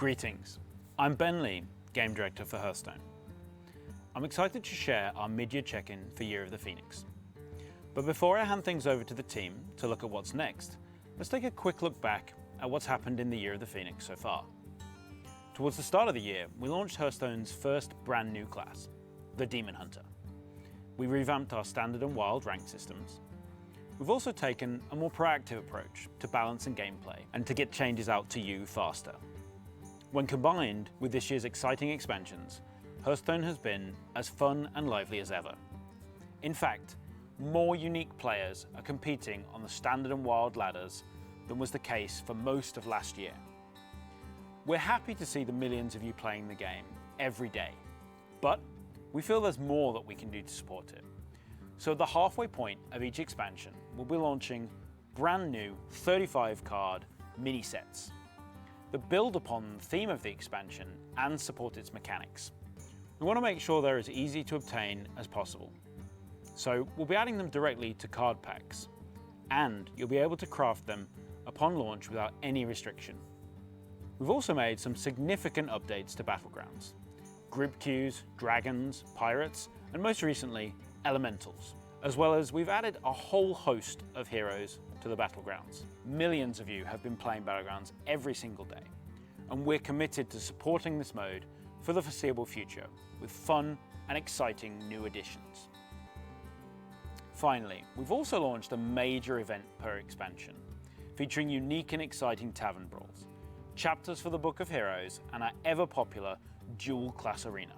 Greetings, I'm Ben Lee, Game Director for Hearthstone. I'm excited to share our mid-year check-in for Year of the Phoenix. But before I hand things over to the team to look at what's next, let's take a quick look back at what's happened in the Year of the Phoenix so far. Towards the start of the year, we launched Hearthstone's first brand new class, the Demon Hunter. We revamped our standard and wild rank systems. We've also taken a more proactive approach to balancing gameplay and to get changes out to you faster. When combined with this year's exciting expansions, Hearthstone has been as fun and lively as ever. In fact, more unique players are competing on the standard and wild ladders than was the case for most of last year. We're happy to see the millions of you playing the game every day, but we feel there's more that we can do to support it. So at the halfway point of each expansion, we'll be launching brand new 35 card mini sets that build upon the theme of the expansion and support its mechanics. We want to make sure they're as easy to obtain as possible. So we'll be adding them directly to card packs, and you'll be able to craft them upon launch without any restriction. We've also made some significant updates to Battlegrounds: group queues, dragons, pirates, and most recently, elementals. As well as we've added a whole host of heroes to the Battlegrounds. Millions of you have been playing Battlegrounds every single day, and we're committed to supporting this mode for the foreseeable future with fun and exciting new additions. Finally, we've also launched a major event per expansion, featuring unique and exciting tavern brawls, chapters for the Book of Heroes, and our ever-popular dual class arena.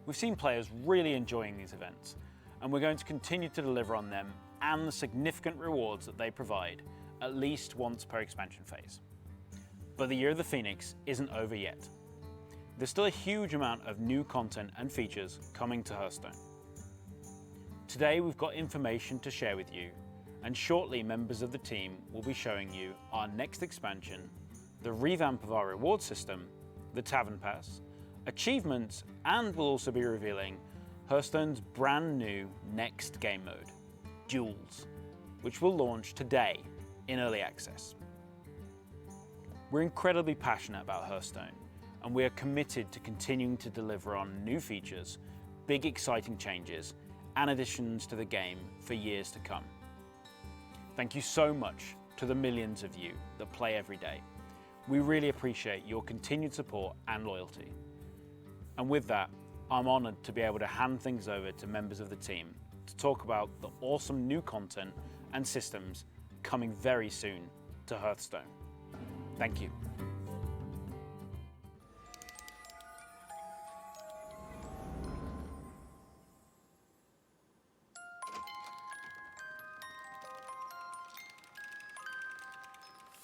We've seen players really enjoying these events, and we're going to continue to deliver on them and the significant rewards that they provide at least once per expansion phase. But the Year of the Phoenix isn't over yet. There's still a huge amount of new content and features coming to Hearthstone. Today we've got information to share with you, and shortly members of the team will be showing you our next expansion, the revamp of our reward system, the Tavern Pass, achievements, and we'll also be revealing Hearthstone's brand new next game mode, Duels, which will launch today in early access. We're incredibly passionate about Hearthstone, and we are committed to continuing to deliver on new features, big exciting changes, and additions to the game for years to come. Thank you so much to the millions of you that play every day. We really appreciate your continued support and loyalty. And with that, I'm honored to be able to hand things over to members of the team to talk about the awesome new content and systems coming very soon to Hearthstone. Thank you.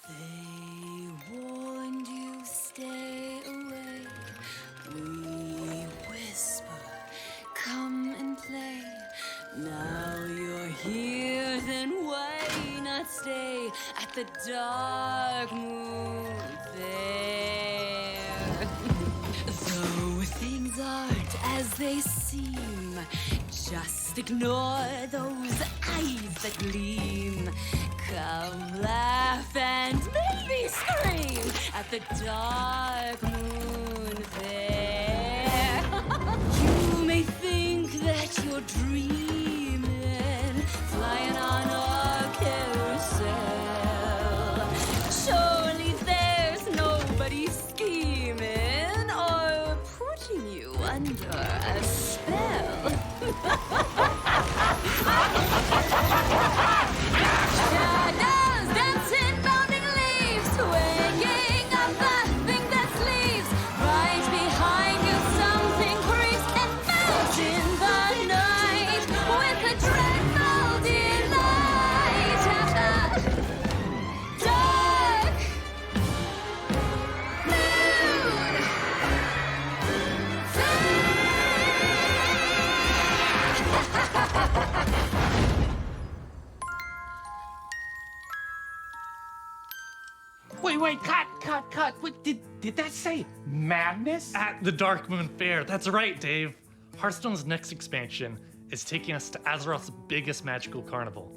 They warned you, stay away. We whisper, come and play. Now you're here, then why not stay at the Darkmoon Faire? Though things aren't as they seem, just ignore those eyes that gleam. Come laugh and maybe scream at the Darkmoon Faire. You may think that you're dreaming, flying on a carousel. Surely there's nobody scheming or putting you under a spell. Shadows dancing, bounding leaves, swinging up the thing that sleeps. Right behind you something creeps and melts in the night with a dreadful delight at the dark Wait, cut. What, did that say madness? At the Darkmoon Faire. That's right, Dave. Hearthstone's next expansion is taking us to Azeroth's biggest magical carnival.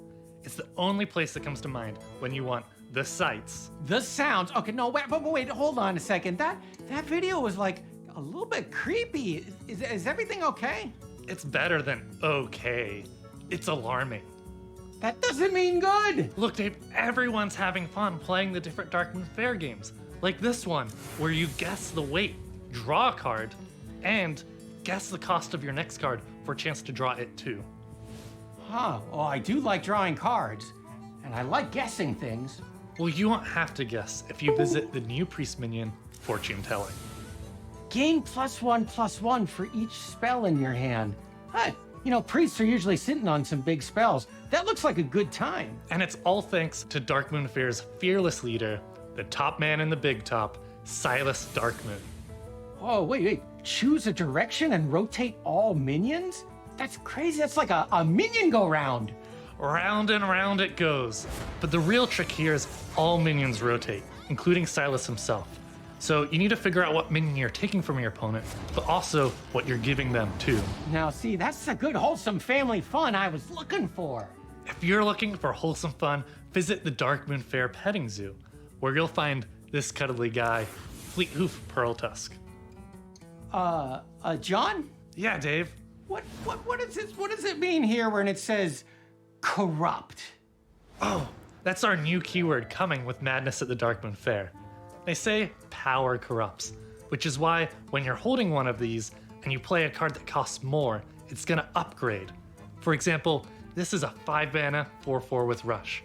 It's the only place that comes to mind when you want the sights. The sounds. Okay, no, wait, hold on a second. That video was like a little bit creepy. Is everything okay? It's better than okay. It's alarming. That doesn't mean good. Look, Dave, everyone's having fun playing the different Darkmoon Faire games. Like this one, where you guess the weight, draw a card, and guess the cost of your next card for a chance to draw it too. Huh, well, I do like drawing cards, and I like guessing things. Well, you won't have to guess if you visit the new priest minion, Fortune Telling. Gain +1/+1 for each spell in your hand. Hey, you know, priests are usually sitting on some big spells. That looks like a good time. And it's all thanks to Darkmoon Faire's fearless leader, the top man in the big top, Silas Darkmoon. Oh, wait. Choose a direction and rotate all minions? That's crazy. That's like a minion go round. Round and round it goes. But the real trick here is all minions rotate, including Silas himself. So you need to figure out what minion you're taking from your opponent, but also what you're giving them too. Now, see, that's the good, wholesome family fun I was looking for. If you're looking for wholesome fun, visit the Darkmoon Faire petting zoo, where you'll find this cuddly guy, Fleethoof Pearltusk. John? Yeah, Dave. What is this? What does it mean here when it says corrupt? Oh, that's our new keyword coming with Madness at the Darkmoon Faire. They say power corrupts, which is why when you're holding one of these and you play a card that costs more, it's gonna upgrade. For example, this is a 5 mana 4/4 with Rush.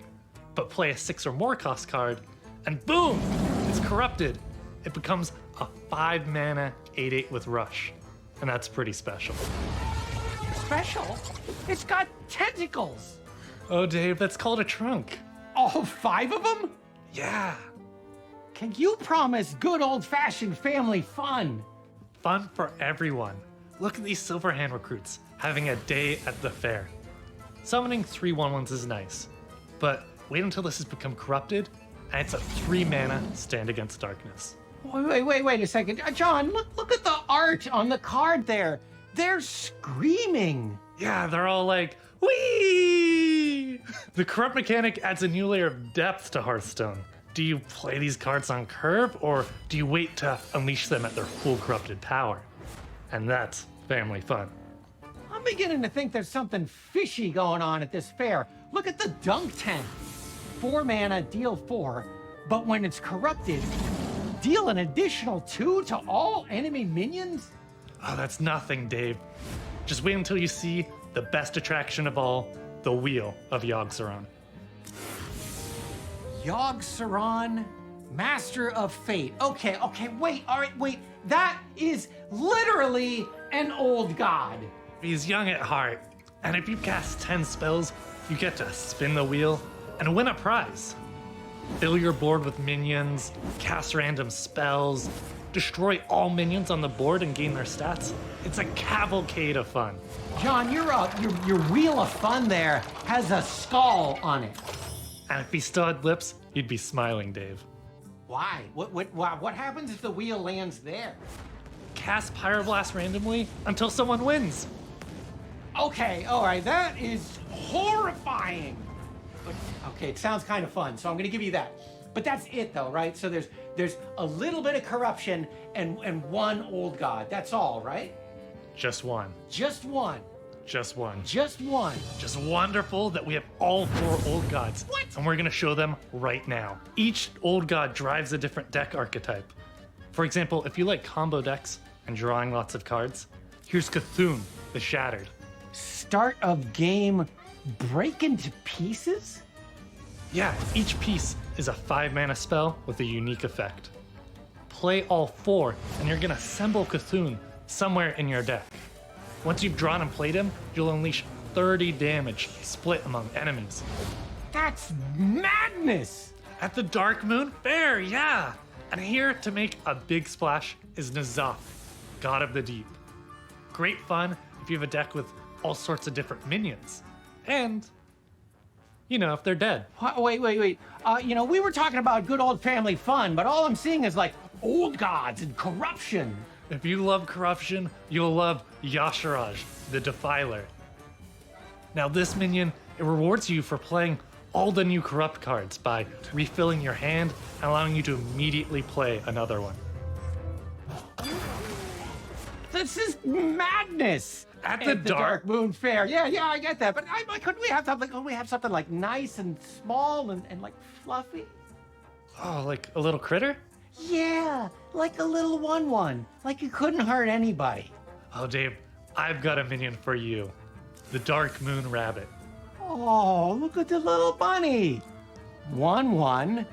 But play a 6 or more cost card, and boom! It's corrupted. It becomes a 5 mana 8/8 with Rush. And that's pretty special. Special? It's got tentacles. Oh, Dave, that's called a trunk. All 5 of them? Yeah. Can you promise good old-fashioned family fun? Fun for everyone. Look at these Silverhand recruits having a day at the fair. Summoning 3/1/1s is nice, but wait until this has become corrupted, and it's a 3 mana Stand Against Darkness. Wait a second. John, look at the art on the card there. They're screaming. Yeah, they're all like, whee! The corrupt mechanic adds a new layer of depth to Hearthstone. Do you play these cards on curve, or do you wait to unleash them at their full corrupted power? And that's family fun. I'm beginning to think there's something fishy going on at this fair. Look at the dunk tent. 4 mana, deal 4, but when it's corrupted, deal an additional 2 to all enemy minions? Oh, that's nothing, Dave. Just wait until you see the best attraction of all, the Wheel of Yogg-Saron. Yogg-Saron, Master of Fate. Okay, wait. That is literally an old god. He's young at heart, and if you cast 10 spells, you get to spin the wheel and win a prize. Fill your board with minions, cast random spells, destroy all minions on the board and gain their stats. It's a cavalcade of fun. John, your wheel of fun there has a skull on it. And if he still had lips, you'd be smiling, Dave. Why? What happens if the wheel lands there? Cast Pyroblast randomly until someone wins. Okay, all right, that is horrifying. But, okay, it sounds kind of fun, so I'm gonna give you that. But that's it though, right? So there's a little bit of corruption and one old god. That's all, right? Just one. Just one. Just one. Just one. Just wonderful that we have all 4 old gods. What? And we're gonna show them right now. Each old god drives a different deck archetype. For example, if you like combo decks and drawing lots of cards, here's Cthulhu, the Shattered. Start of game, break into pieces? Yeah, each piece is a 5 mana spell with a unique effect. Play all 4, and you're gonna assemble Cthulhu somewhere in your deck. Once you've drawn and played him, you'll unleash 30 damage split among enemies. That's madness! At the Darkmoon Faire, yeah! And here to make a big splash is N'Zoth, God of the Deep. Great fun if you have a deck with all sorts of different minions. And, you know, if they're dead. Wait. We were talking about good old family fun, but all I'm seeing is like old gods and corruption. If you love corruption, you'll love Yasharaj, the Defiler. Now this minion, it rewards you for playing all the new corrupt cards by refilling your hand and allowing you to immediately play another one. This is madness. At the Darkmoon Faire. Yeah, I get that. But couldn't we have something like nice and small and like fluffy? Oh, like a little critter? Yeah, like a little one. Like you couldn't hurt anybody. Oh, Dave, I've got a minion for you. The Darkmoon Rabbit. Oh, look at the little bunny. 1/1,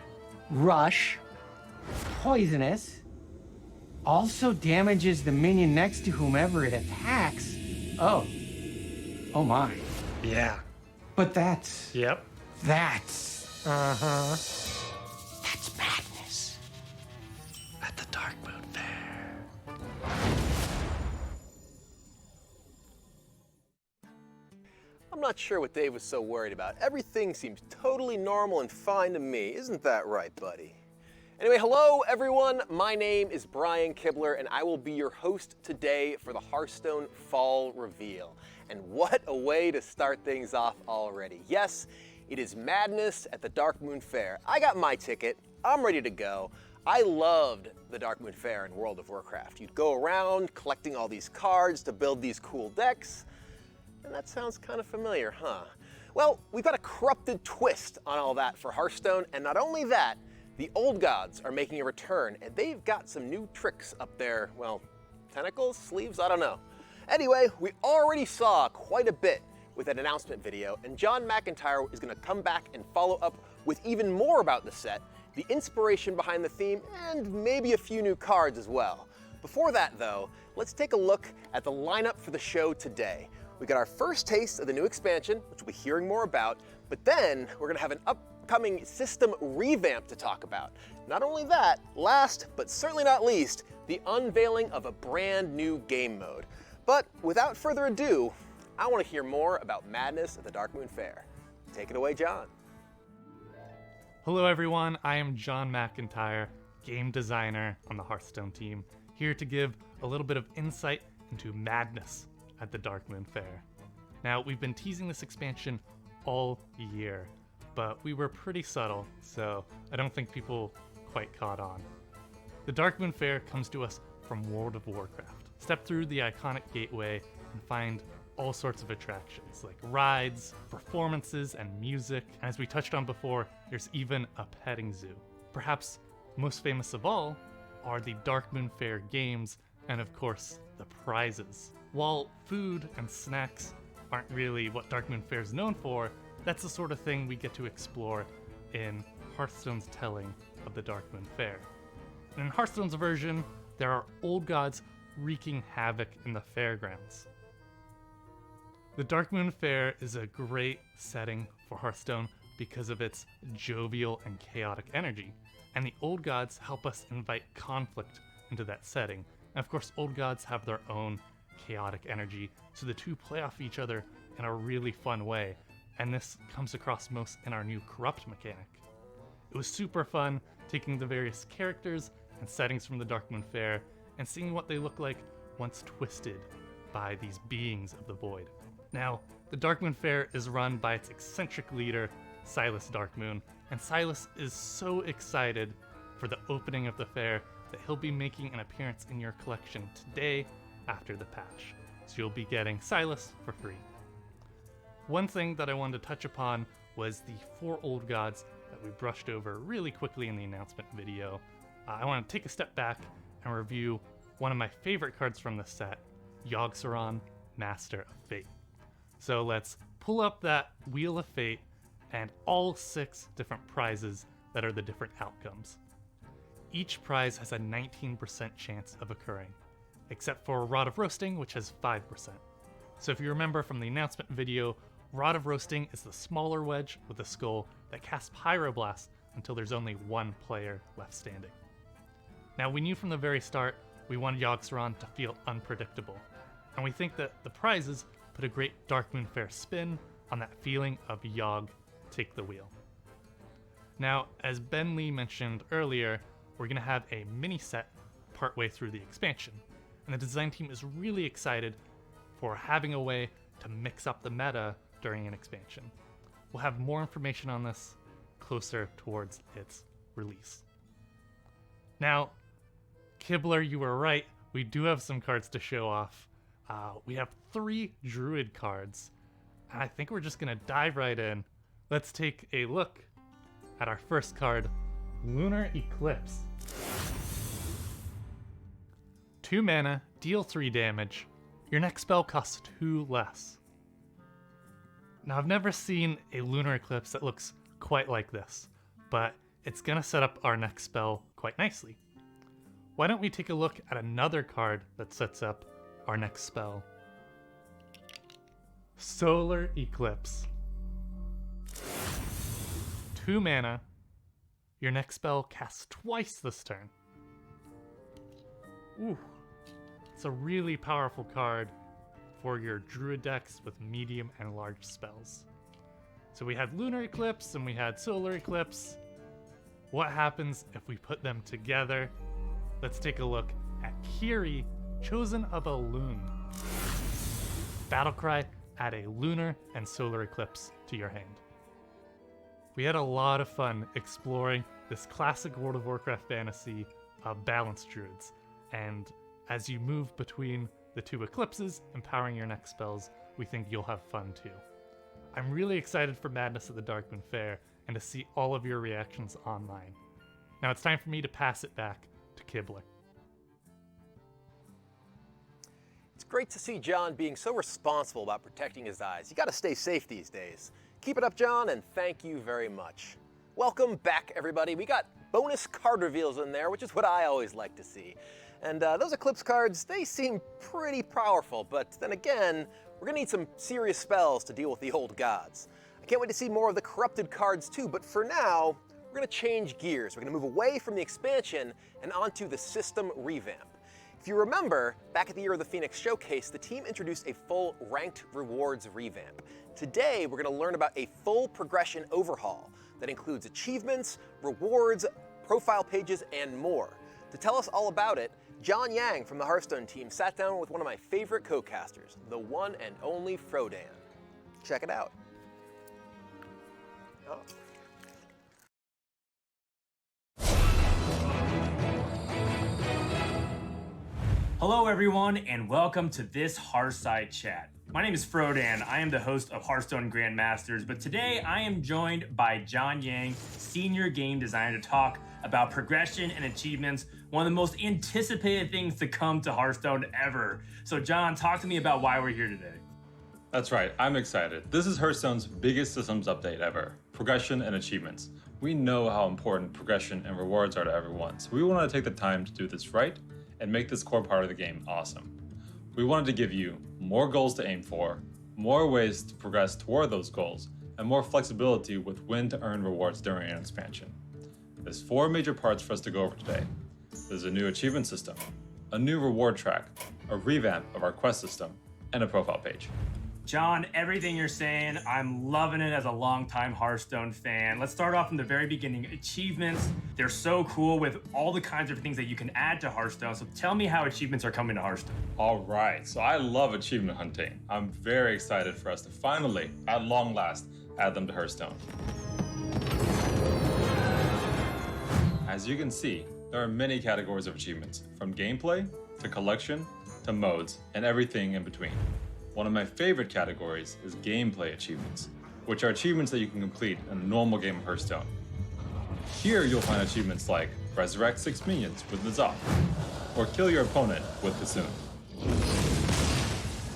rush, poisonous, also damages the minion next to whomever it attacks. Oh my. Yeah. But that's Yep. that's Uh-huh. that's madness. At the Darkmoon Faire. I'm not sure what Dave was so worried about. Everything seems totally normal and fine to me. Isn't that right, buddy? Anyway, hello everyone. My name is Brian Kibler and I will be your host today for the Hearthstone Fall Reveal. And what a way to start things off already. Yes, it is madness at the Darkmoon Faire. I got my ticket. I'm ready to go. I loved the Darkmoon Faire in World of Warcraft. You'd go around collecting all these cards to build these cool decks. And that sounds kind of familiar, huh? Well, we've got a corrupted twist on all that for Hearthstone, and not only that, the old gods are making a return, and they've got some new tricks up their, well, tentacles, sleeves, I don't know. Anyway, we already saw quite a bit with that announcement video, and John McIntyre is gonna come back and follow up with even more about the set, the inspiration behind the theme, and maybe a few new cards as well. Before that though, let's take a look at the lineup for the show today. We got our first taste of the new expansion, which we'll be hearing more about, but then we're gonna have an upcoming system revamp to talk about. Not only that, last but certainly not least, the unveiling of a brand new game mode. But without further ado, I want to hear more about madness at the Darkmoon Faire. Take it away, John. Hello everyone, I am John McIntyre, game designer on the Hearthstone team, here to give a little bit of insight into madness at the Darkmoon Faire. Now, we've been teasing this expansion all year, but we were pretty subtle, so I don't think people quite caught on. The Darkmoon Faire comes to us from World of Warcraft. Step through the iconic gateway and find all sorts of attractions, like rides, performances, and music. And as we touched on before, there's even a petting zoo. Perhaps most famous of all are the Darkmoon Faire games, and of course, the prizes. While food and snacks aren't really what Darkmoon Faire is known for, that's the sort of thing we get to explore in Hearthstone's telling of the Darkmoon Faire. And in Hearthstone's version, there are old gods wreaking havoc in the fairgrounds. The Darkmoon Faire is a great setting for Hearthstone because of its jovial and chaotic energy, and the old gods help us invite conflict into that setting. And of course, old gods have their own chaotic energy, so the two play off each other in a really fun way, and this comes across most in our new corrupt mechanic. It was super fun taking the various characters and settings from the Darkmoon Faire and seeing what they look like once twisted by these beings of the void. Now, the Darkmoon Faire is run by its eccentric leader, Silas Darkmoon, and Silas is so excited for the opening of the fair that he'll be making an appearance in your collection today after the patch. So you'll be getting Silas for free. One thing that I wanted to touch upon was the 4 old gods that we brushed over really quickly in the announcement video. I want to take a step back and review one of my favorite cards from the set, Yogg-Saron, Master of Fate. So let's pull up that Wheel of Fate and all 6 different prizes that are the different outcomes. Each prize has a 19% chance of occurring, except for Rod of Roasting, which has 5%. So if you remember from the announcement video, Rod of Roasting is the smaller wedge with a skull that casts Pyroblast until there's only 1 player left standing. Now, we knew from the very start we wanted Yogg-Saron to feel unpredictable, and we think that the prizes put a great Darkmoon Faire spin on that feeling of Yogg take the wheel. Now, as Ben Lee mentioned earlier, we're going to have a mini set partway through the expansion, and the design team is really excited for having a way to mix up the meta during an expansion. we'll have more information on this closer towards its release. Now, Kibler, you were right. We do have some cards to show off. We have 3 Druid cards. And I think we're just going to dive right in. Let's take a look at our first card, Lunar Eclipse. 2 mana, deal 3 damage. Your next spell costs 2 less. Now, I've never seen a Lunar Eclipse that looks quite like this, but it's gonna set up our next spell quite nicely. Why don't we take a look at another card that sets up our next spell? Solar Eclipse. 2 mana. Your next spell casts twice this turn. Ooh. It's a really powerful card for your Druid decks with medium and large spells. So we had Lunar Eclipse and we had Solar Eclipse. What happens if we put them together? Let's take a look at Kiri, Chosen of a Loon. Battlecry, add a Lunar and Solar Eclipse to your hand. We had a lot of fun exploring this classic World of Warcraft fantasy of balanced druids, and as you move between the 2 eclipses, empowering your next spells, we think you'll have fun too. I'm really excited for Madness at the Darkmoon Faire and to see all of your reactions online. Now it's time for me to pass it back to Kibler. It's great to see John being so responsible about protecting his eyes. You gotta stay safe these days. Keep it up, John, and thank you very much. Welcome back, everybody. We got bonus card reveals in there, which is what I always like to see. And those Eclipse cards, they seem pretty powerful, but then again, we're gonna need some serious spells to deal with the old gods. I can't wait to see more of the corrupted cards too, but for now, we're gonna change gears. We're gonna move away from the expansion and onto the system revamp. If you remember, back at the Year of the Phoenix Showcase, the team introduced a full ranked rewards revamp. Today, we're gonna learn about a full progression overhaul that includes achievements, rewards, profile pages, and more. To tell us all about it, John Yang from the Hearthstone team sat down with one of my favorite co-casters, the one and only Frodan. Check it out. Oh. Hello everyone, and welcome to this Hearthside chat. My name is Frodan. I am the host of Hearthstone Grandmasters, but today I am joined by John Yang, senior game designer, to talk about progression and achievements, one of the most anticipated things to come to Hearthstone ever. So John, talk to me about why we're here today. That's right, I'm excited. This is Hearthstone's biggest systems update ever, progression and achievements. We know how important progression and rewards are to everyone, so we want to take the time to do this right and make this core part of the game awesome. We wanted to give you more goals to aim for, more ways to progress toward those goals, and more flexibility with when to earn rewards during an expansion. There's 4 major parts for us to go over today. There's a new achievement system, a new reward track, a revamp of our quest system, and a profile page. John, everything you're saying, I'm loving it as a longtime Hearthstone fan. Let's start off from the very beginning. Achievements, they're so cool with all the kinds of things that you can add to Hearthstone. So tell me how achievements are coming to Hearthstone. All right, so I love achievement hunting. I'm very excited for us to finally, at long last, add them to Hearthstone. As you can see, there are many categories of achievements, from gameplay to collection to modes and everything in between. One of my favorite categories is gameplay achievements, which are achievements that you can complete in a normal game of Hearthstone. Here you'll find achievements like resurrect 6 minions with Nazak, or kill your opponent with Bassoon.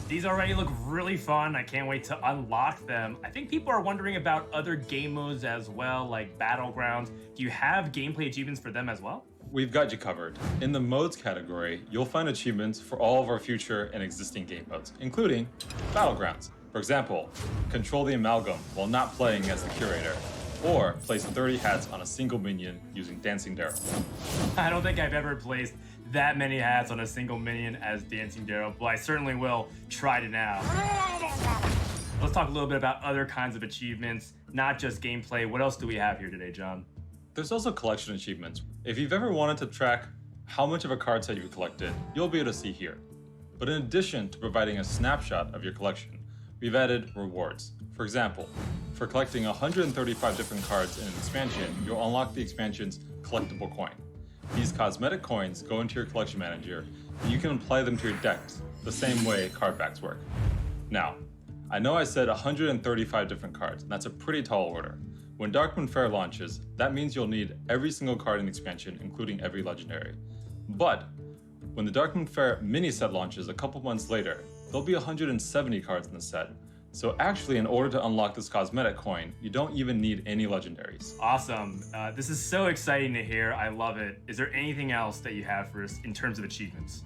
These already look really fun. I can't wait to unlock them. I think people are wondering about other game modes as well, like Battlegrounds. Do you have gameplay achievements for them as well? We've got you covered. In the modes category, you'll find achievements for all of our future and existing game modes, including Battlegrounds. For example, control the amalgam while not playing as the curator, or place 30 hats on a single minion using Dancing Darrow. I don't think I've ever placed that many hats on a single minion as Dancing Darrow, but I certainly will try to now. Let's talk a little bit about other kinds of achievements, not just gameplay. What else do we have here today, John? There's also collection achievements. If you've ever wanted to track how much of a card set you've collected, you'll be able to see here. But in addition to providing a snapshot of your collection, we we've added rewards. For example, for collecting 135 different cards in an expansion, you'll unlock the expansion's collectible coin. These cosmetic coins go into your collection manager, and you can apply them to your decks the same way card backs work. Now, I know I said 135 different cards, and that's a pretty tall order. When Darkmoon Faire launches, that means you'll need every single card in the expansion, including every legendary. But when the Darkmoon Faire mini set launches a couple months later, there'll be 170 cards in the set. So actually, in order to unlock this cosmetic coin, you don't even need any legendaries. Awesome. This is so exciting to hear. I love it. Is there anything else that you have for us in terms of achievements?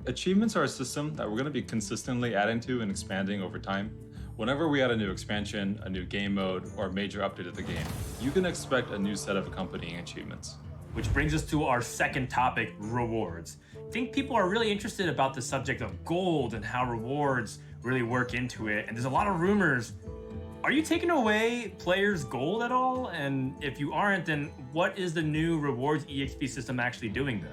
Achievements are a system that we're going to be consistently adding to and expanding over time. Whenever we add a new expansion, a new game mode, or a major update of the game, you can expect a new set of accompanying achievements. Which brings us to our second topic, rewards. I think people are really interested about the subject of gold and how rewards really work into it. And there's a lot of rumors. Are you taking away players' gold at all? And if you aren't, then what is the new rewards EXP system actually doing then?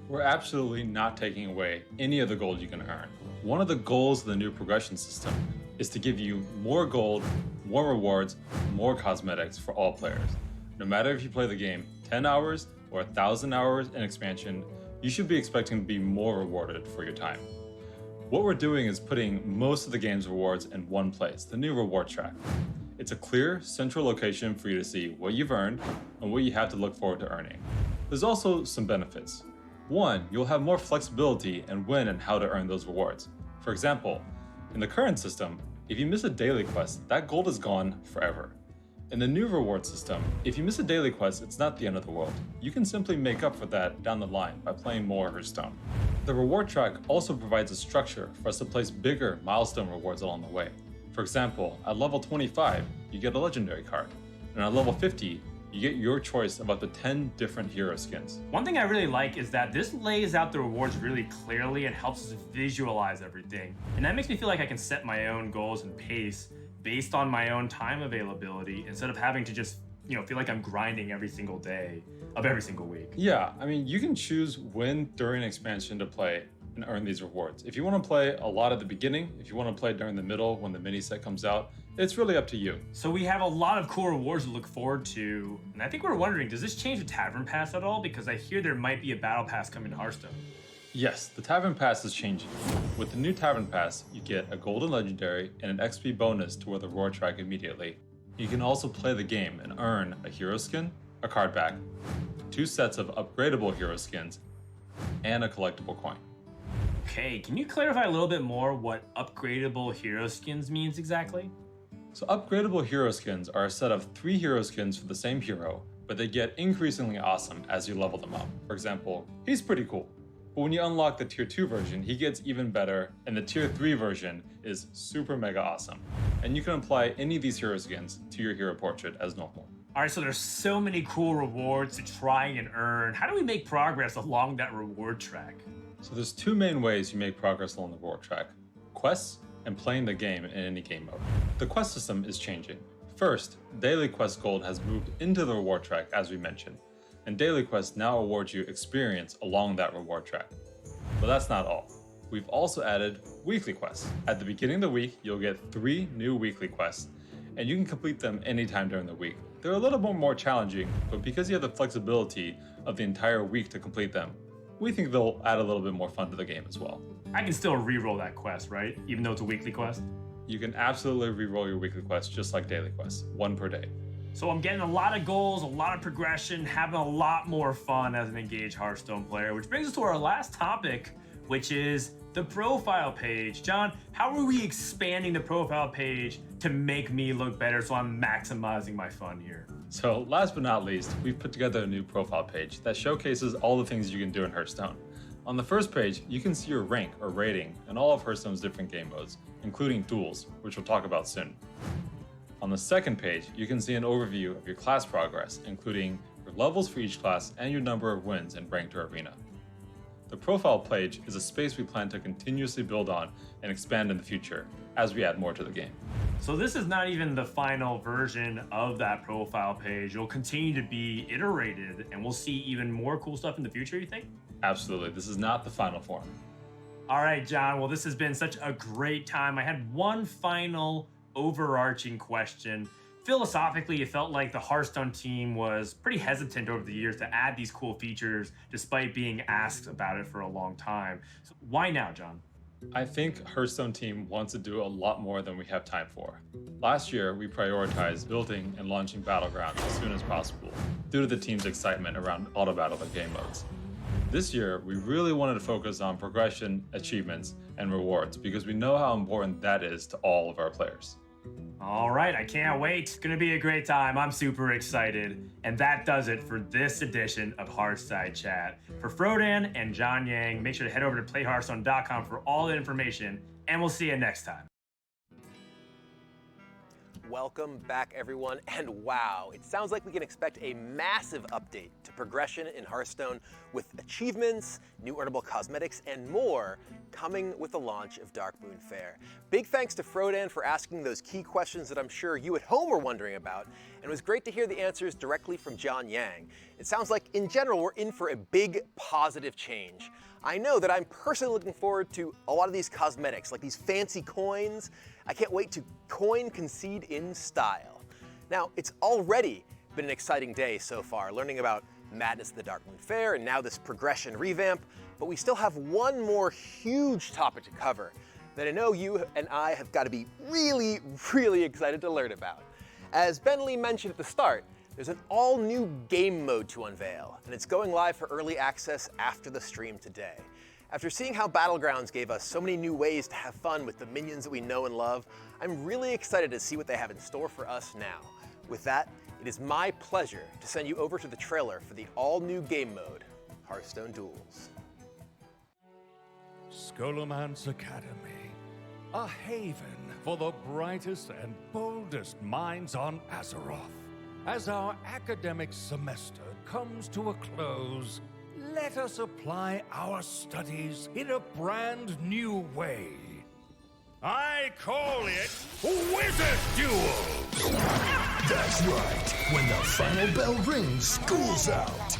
We're absolutely not taking away any of the gold you can earn. One of the goals of the new progression system is to give you more gold, more rewards, more cosmetics for all players. No matter if you play the game 10 hours or 1,000 hours in expansion, you should be expecting to be more rewarded for your time. What we're doing is putting most of the game's rewards in one place, the new reward track. It's a clear, central location for you to see what you've earned and what you have to look forward to earning. There's also some benefits. One, you'll have more flexibility in when and how to earn those rewards. For example, in the current system, if you miss a daily quest, that gold is gone forever. In the new reward system, if you miss a daily quest, it's not the end of the world. You can simply make up for that down the line by playing more Hearthstone. The reward track also provides a structure for us to place bigger milestone rewards along the way. For example, at level 25, you get a legendary card, and at level 50, you get your choice of up to 10 different hero skins. One thing I really like is that this lays out the rewards really clearly and helps us visualize everything. And that makes me feel like I can set my own goals and pace based on my own time availability instead of having to just, feel like I'm grinding every single day of every single week. Yeah, I mean, you can choose when during expansion to play and earn these rewards. If you want to play a lot at the beginning, if you want to play during the middle when the mini set comes out, it's really up to you. So we have a lot of cool rewards to look forward to. And I think we're wondering, does this change the Tavern Pass at all? Because I hear there might be a Battle Pass coming to Hearthstone. Yes, the Tavern Pass is changing. With the new Tavern Pass, you get a golden legendary and an XP bonus toward the reward track immediately. You can also play the game and earn a hero skin, a card back, 2 sets of upgradable hero skins, and a collectible coin. Okay, can you clarify a little bit more what upgradable hero skins means exactly? So upgradable hero skins are a set of 3 hero skins for the same hero, but they get increasingly awesome as you level them up. For example, he's pretty cool. But when you unlock the tier 2 version, he gets even better, and the tier 3 version is super mega awesome. And you can apply any of these hero skins to your hero portrait as normal. All right, so there's so many cool rewards to try and earn. How do we make progress along that reward track? So there's 2 main ways you make progress along the reward track: quests and playing the game in any game mode. The quest system is changing. First, daily quest gold has moved into the reward track as we mentioned, and daily quests now award you experience along that reward track. But that's not all. We've also added weekly quests. At the beginning of the week, you'll get 3 new weekly quests, and you can complete them anytime during the week. They're a little bit more challenging, but because you have the flexibility of the entire week to complete them, we think they'll add a little bit more fun to the game as well. I can still re-roll that quest, right? Even though it's a weekly quest? You can absolutely re-roll your weekly quests just like daily quests, 1 per day. So I'm getting a lot of goals, a lot of progression, having a lot more fun as an engaged Hearthstone player, which brings us to our last topic, which is the profile page. John, how are we expanding the profile page to make me look better so I'm maximizing my fun here? So last but not least, we've put together a new profile page that showcases all the things you can do in Hearthstone. On the first page, you can see your rank or rating in all of Hearthstone's different game modes, including Duels, which we'll talk about soon. On the second page, you can see an overview of your class progress, including your levels for each class and your number of wins in ranked or arena. The profile page is a space we plan to continuously build on and expand in the future as we add more to the game. So this is not even the final version of that profile page. It'll continue to be iterated and we'll see even more cool stuff in the future, you think? Absolutely, this is not the final form. All right, John. Well, this has been such a great time. I had one final overarching question. Philosophically, it felt like the Hearthstone team was pretty hesitant over the years to add these cool features despite being asked about it for a long time. So why now, John? I think Hearthstone team wants to do a lot more than we have time for. Last year, we prioritized building and launching Battlegrounds as soon as possible due to the team's excitement around auto battle and game modes. This year, we really wanted to focus on progression, achievements, and rewards because we know how important that is to all of our players. All right, I can't wait. It's going to be a great time. I'm super excited. And that does it for this edition of Hearthside Chat. For Frodan and John Yang, make sure to head over to playhearthstone.com for all the information, and we'll see you next time. Welcome back, everyone, and wow, it sounds like we can expect a massive update to progression in Hearthstone with achievements, new earnable cosmetics, and more coming with the launch of Darkmoon Faire. Big thanks to Frodan for asking those key questions that I'm sure you at home were wondering about, and it was great to hear the answers directly from John Yang. It sounds like, in general, we're in for a big positive change. I know that I'm personally looking forward to a lot of these cosmetics, like these fancy coins. I can't wait to coin concede in style. Now, it's already been an exciting day so far, learning about Madness of the Darkmoon Faire and now this progression revamp, but we still have one more huge topic to cover that I know you and I have got to be really, really excited to learn about. As Ben Lee mentioned at the start, there's an all-new game mode to unveil, and it's going live for early access after the stream today. After seeing how Battlegrounds gave us so many new ways to have fun with the minions that we know and love, I'm really excited to see what they have in store for us now. With that, it is my pleasure to send you over to the trailer for the all-new game mode, Hearthstone Duels. Scholomance Academy, a haven for the brightest and boldest minds on Azeroth. As our academic semester comes to a close, let us apply our studies in a brand new way. I call it Wizard Duels! That's right. When the final bell rings, school's out.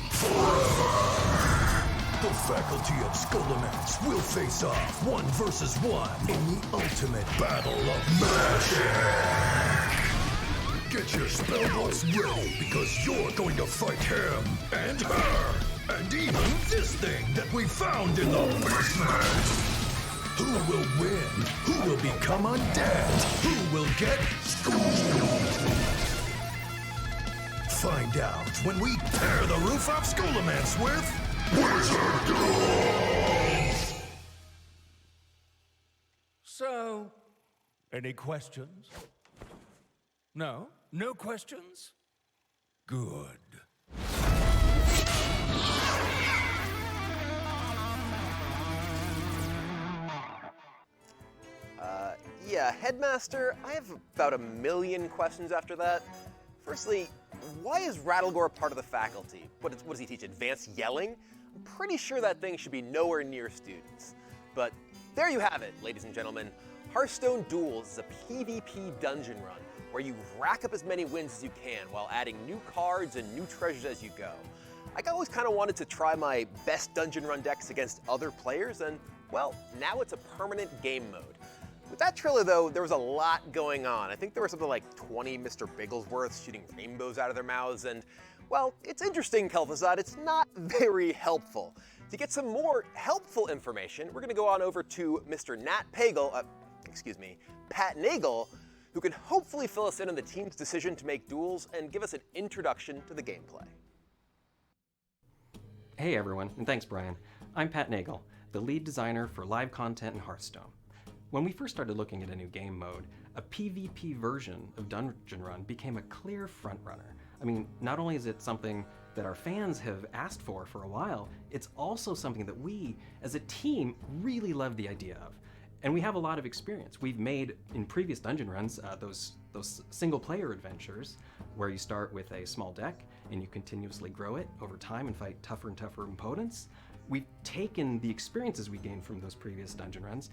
The faculty of Scholomance will face off 1 versus 1 in the ultimate battle of magic. Get your spellbooks ready, because you're going to fight him and her, and even this thing that we found in the basement. Who will win? Who will become undead? Who will get schooled? Find out when we tear the roof off Scholomance with Wizard Duels! So, any questions? No? No questions? Good. Yeah, Headmaster, I have about a million questions after that. Firstly, why is Rattlegore part of the faculty? What does he teach, advanced yelling? I'm pretty sure that thing should be nowhere near students. But there you have it, ladies and gentlemen. Hearthstone Duels is a PvP dungeon run where you rack up as many wins as you can while adding new cards and new treasures as you go. I always kind of wanted to try my best dungeon run decks against other players, and well, now it's a permanent game mode. With that trailer though, there was a lot going on. I think there were something like 20 Mr. Bigglesworths shooting rainbows out of their mouths, and well, it's interesting, Kel'Thuzad, it's not very helpful. To get some more helpful information, we're gonna go on over to Mr. Pat Nagel, who can hopefully fill us in on the team's decision to make duels and give us an introduction to the gameplay. Hey everyone, and thanks Brian. I'm Pat Nagel, the lead designer for live content in Hearthstone. When we first started looking at a new game mode, a PvP version of Dungeon Run became a clear frontrunner. I mean, not only is it something that our fans have asked for a while, it's also something that we, as a team, really love the idea of. And we have a lot of experience. We've made, in previous dungeon runs, those single-player adventures where you start with a small deck and you continuously grow it over time and fight tougher and tougher opponents. We've taken the experiences we gained from those previous dungeon runs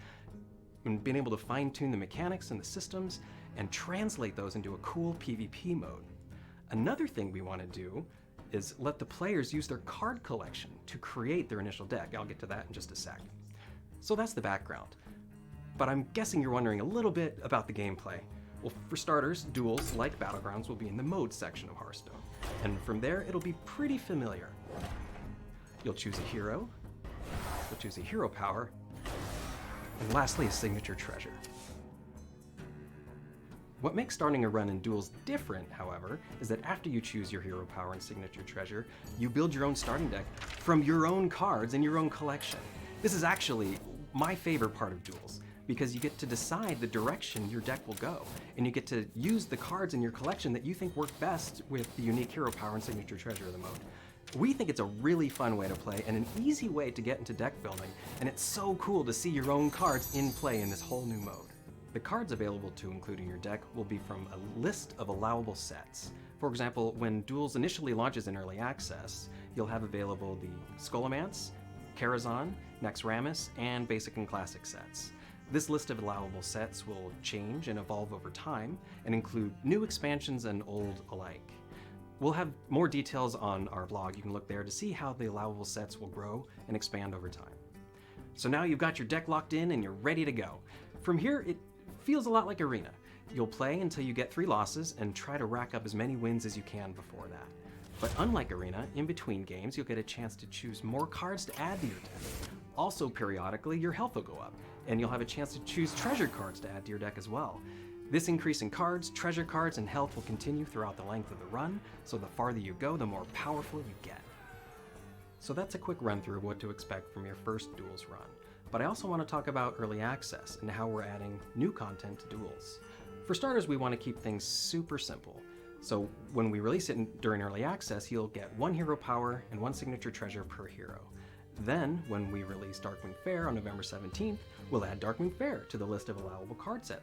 and been able to fine-tune the mechanics and the systems and translate those into a cool PvP mode. Another thing we want to do is let the players use their card collection to create their initial deck. I'll get to that in just a sec. So that's the background. But I'm guessing you're wondering a little bit about the gameplay. Well, for starters, Duels, like Battlegrounds, will be in the Mode section of Hearthstone. And from there, it'll be pretty familiar. You'll choose a hero, you'll choose a hero power, and lastly, a signature treasure. What makes starting a run in Duels different, however, is that after you choose your hero power and signature treasure, you build your own starting deck from your own cards in your own collection. This is actually my favorite part of Duels, because you get to decide the direction your deck will go, and you get to use the cards in your collection that you think work best with the unique hero power and signature treasure of the mode. We think it's a really fun way to play and an easy way to get into deck building, and it's so cool to see your own cards in play in this whole new mode. The cards available to include in your deck will be from a list of allowable sets. For example, when Duels initially launches in early access, you'll have available the Scholomance, Karazhan, Naxxramas, and Basic and Classic sets. This list of allowable sets will change and evolve over time and include new expansions and old alike. We'll have more details on our blog. You can look there to see how the allowable sets will grow and expand over time. So now you've got your deck locked in and you're ready to go. From here, it feels a lot like Arena. You'll play until you get 3 losses and try to rack up as many wins as you can before that. But unlike Arena, in between games, you'll get a chance to choose more cards to add to your deck. Also, periodically, your health will go up, and you'll have a chance to choose treasure cards to add to your deck as well. This increase in cards, treasure cards, and health will continue throughout the length of the run, so the farther you go, the more powerful you get. So that's a quick run through of what to expect from your first Duels run. But I also want to talk about early access and how we're adding new content to Duels. For starters, we want to keep things super simple. So when we release it during early access, you'll get 1 hero power and 1 signature treasure per hero. Then, when we release Darkmoon Faire on November 17th, we'll add Darkmoon Faire to the list of allowable card sets.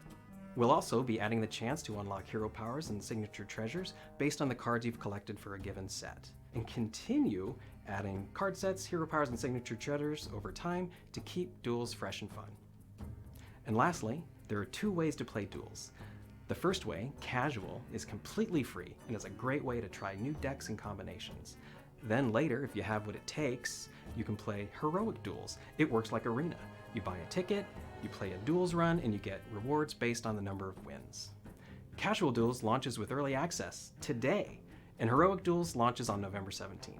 We'll also be adding the chance to unlock hero powers and signature treasures based on the cards you've collected for a given set, and continue adding card sets, hero powers, and signature treasures over time to keep Duels fresh and fun. And lastly, there are 2 ways to play Duels. The first way, casual, is completely free and is a great way to try new decks and combinations. Then later, if you have what it takes, you can play heroic Duels. It works like Arena. You buy a ticket, you play a Duels run, and you get rewards based on the number of wins. Casual Duels launches with early access today, and Heroic Duels launches on November 17th.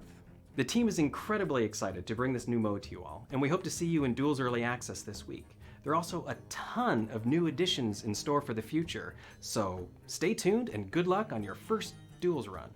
The team is incredibly excited to bring this new mode to you all, and we hope to see you in Duels early access this week. There are also a ton of new additions in store for the future, so stay tuned and good luck on your first Duels run.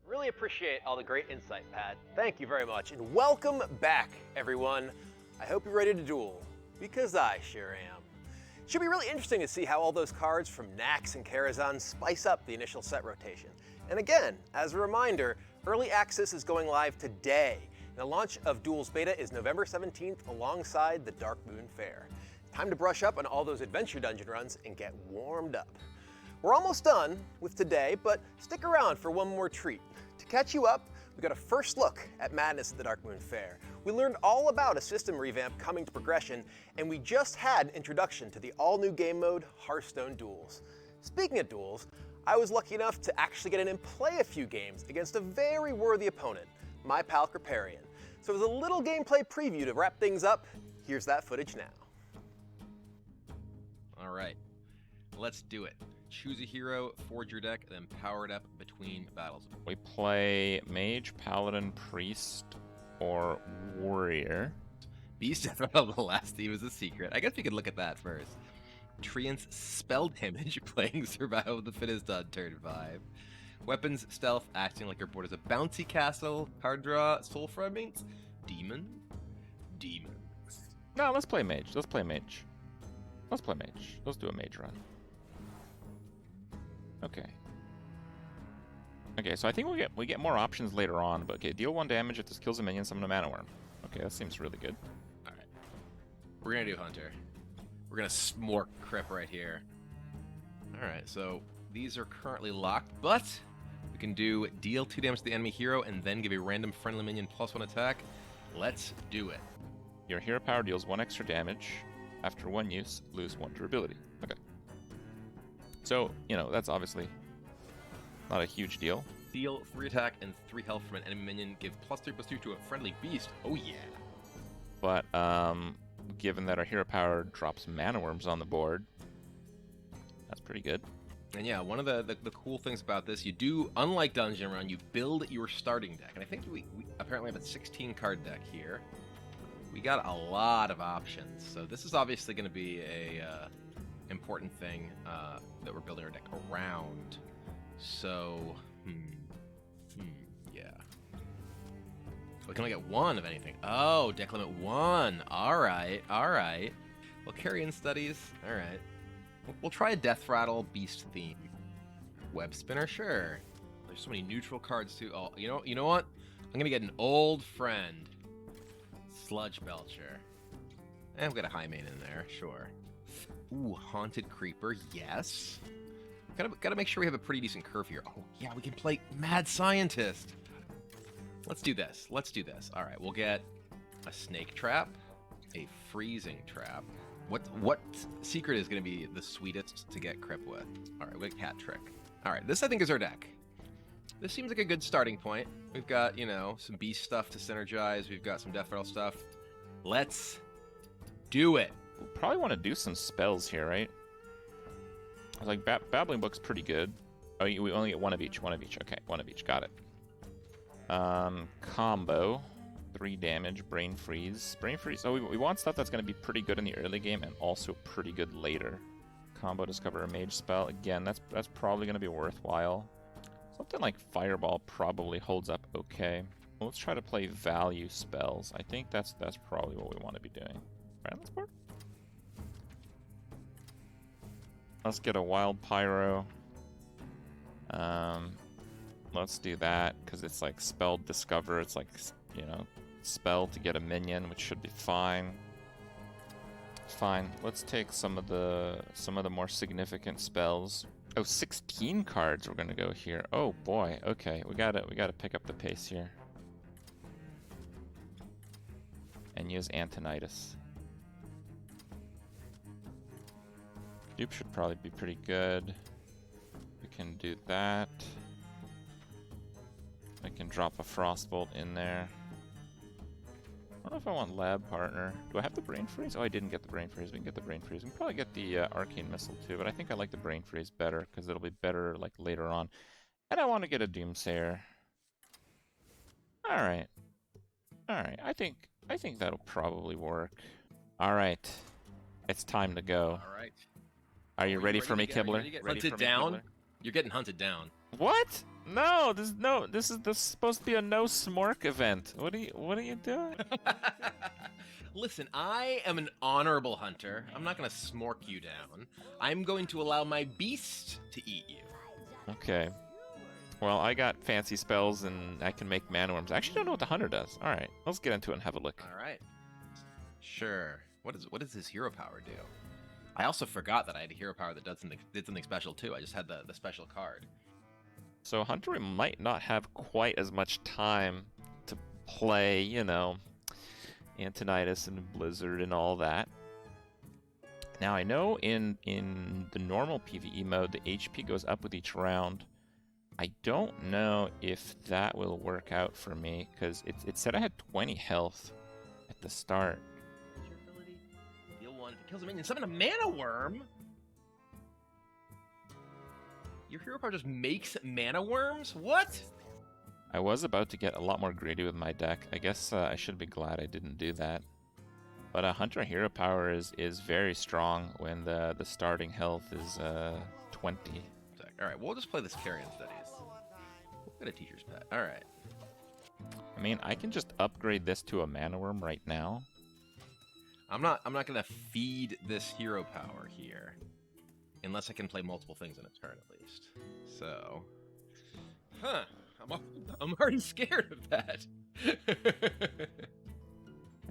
Really appreciate all the great insight, Pat. Thank you very much, and welcome back, everyone. I hope you're ready to duel, because I sure am. It should be really interesting to see how all those cards from Naxx and Karazhan spice up the initial set rotation. And again, as a reminder, early access is going live today. And the launch of Duels Beta is November 17th alongside the Darkmoon Faire. Time to brush up on all those adventure dungeon runs and get warmed up. We're almost done with today, but stick around for one more treat. To catch you up, we got a first look at Madness at the Darkmoon Faire. We learned all about a system revamp coming to progression, and we just had an introduction to the all-new game mode, Hearthstone Duels. Speaking of duels, I was lucky enough to actually get in and play a few games against a very worthy opponent, my pal Kripparrian. So as a little gameplay preview to wrap things up, here's that footage now. All right, let's do it. Choose a hero, forge your deck, then power it up between battles. We play Mage, Paladin, Priest, or Warrior. Beast of the last team is a secret. I guess we could look at that first. Treant's spell damage playing Survival of the Fittest on turn 5. Weapons, stealth, acting like your board is a bouncy castle. Card draw, soul fragments. Demon. No, let's play mage. Let's play mage. Let's play mage. Let's do a mage run. Okay. Okay, so I think we get more options later on, but okay, deal 1 damage if this kills a minion, summon a mana worm. Okay, that seems really good. Alright. We're gonna do Hunter. We're gonna smork Crip right here. Alright, so these are currently locked, but we can do deal 2 damage to the enemy hero and then give a random friendly minion +1 attack. Let's do it. Your hero power deals 1 extra damage. After 1 use, lose 1 durability. Okay. So, you know, that's obviously not a huge deal. Deal 3 attack and 3 health from an enemy minion. Give +3/+2 to a friendly beast. Oh yeah. But given that our hero power drops mana worms on the board, that's pretty good. And yeah, one of the cool things about this, you do, unlike Dungeon Run, you build your starting deck. And I think we apparently have a 16 card deck here. We got a lot of options. So this is obviously going to be a important thing that we're building our deck around. So, yeah. We can only get 1 of anything. Oh, deck limit 1. All right. Well, Carrion Studies. All right. We'll try a Death Rattle Beast theme. Web Spinner, sure. There's so many neutral cards too. Oh, you know what? I'm gonna get an old friend. Sludge Belcher. And we've got a High Main in there, sure. Ooh, Haunted Creeper, yes. Gotta make sure we have a pretty decent curve here. Oh, yeah, we can play Mad Scientist. Let's do this. All right, we'll get a Snake Trap, a Freezing Trap. What secret is going to be the sweetest to get Crip with? All right, we got Cat Trick. All right, this I think is our deck. This seems like a good starting point. We've got, you know, some beast stuff to synergize. We've got some Death Rattle stuff. Let's do it. We'll probably want to do some spells here, right? Like Babbling Book's pretty good. Oh, we only get 1 of each. Okay, 1 of each. Got it. Combo. 3 damage. Brain Freeze. Oh, we want stuff that's going to be pretty good in the early game and also pretty good later. Combo Discover a Mage spell. Again, that's probably going to be worthwhile. Something like Fireball probably holds up okay. Well, let's try to play value spells. I think that's probably what we want to be doing. Right on this board? Let's get a Wild Pyro. Let's do that, because it's like Spell Discover. It's like, you know, spell to get a minion, which should be fine. Fine. Let's take some of the more significant spells. Oh, 16 cards we're gonna go here. Oh boy. Okay, we gotta pick up the pace here. And use Antonitis. Dupe should probably be pretty good. We can do that. I can drop a Frostbolt in there. I don't know if I want Lab Partner. Do I have the Brain Freeze? Oh, I didn't get the Brain Freeze. We can get the Brain Freeze. We can probably get the Arcane Missile too, but I think I like the Brain Freeze better because it'll be better like later on. And I want to get a Doomsayer. All right. I think that'll probably work. All right. It's time to go. All right. Are you ready for me, Kibler? Hunted down? You're getting hunted down. What? No, this is supposed to be a no smork event. What are you doing? Listen, I am an honorable hunter. I'm not gonna smork you down. I'm going to allow my beast to eat you. Okay. Well, I got fancy spells and I can make mana worms. I actually don't know what the hunter does. All right, let's get into it and have a look. All right. Sure. What does his hero power do? I also forgot that I had a hero power that did something special too. I just had the special card. So Hunter might not have quite as much time to play, you know, Antonitis and Blizzard and all that. Now I know in the normal PvE mode, the HP goes up with each round. I don't know if that will work out for me, because it said I had 20 health at the start. Your ability? Deal 1. If it kills a minion, summon a mana worm? Your hero power just makes mana worms? What? I was about to get a lot more greedy with my deck. I guess I should be glad I didn't do that. But a Hunter Hero Power is very strong when the starting health is 20. All right, we'll just play this Carrion Studies. We'll get a teacher's pet. All right. I mean, I can just upgrade this to a Mana Worm right now. I'm not gonna feed this hero power here, unless I can play multiple things in a turn at least. So, I'm already scared of that. I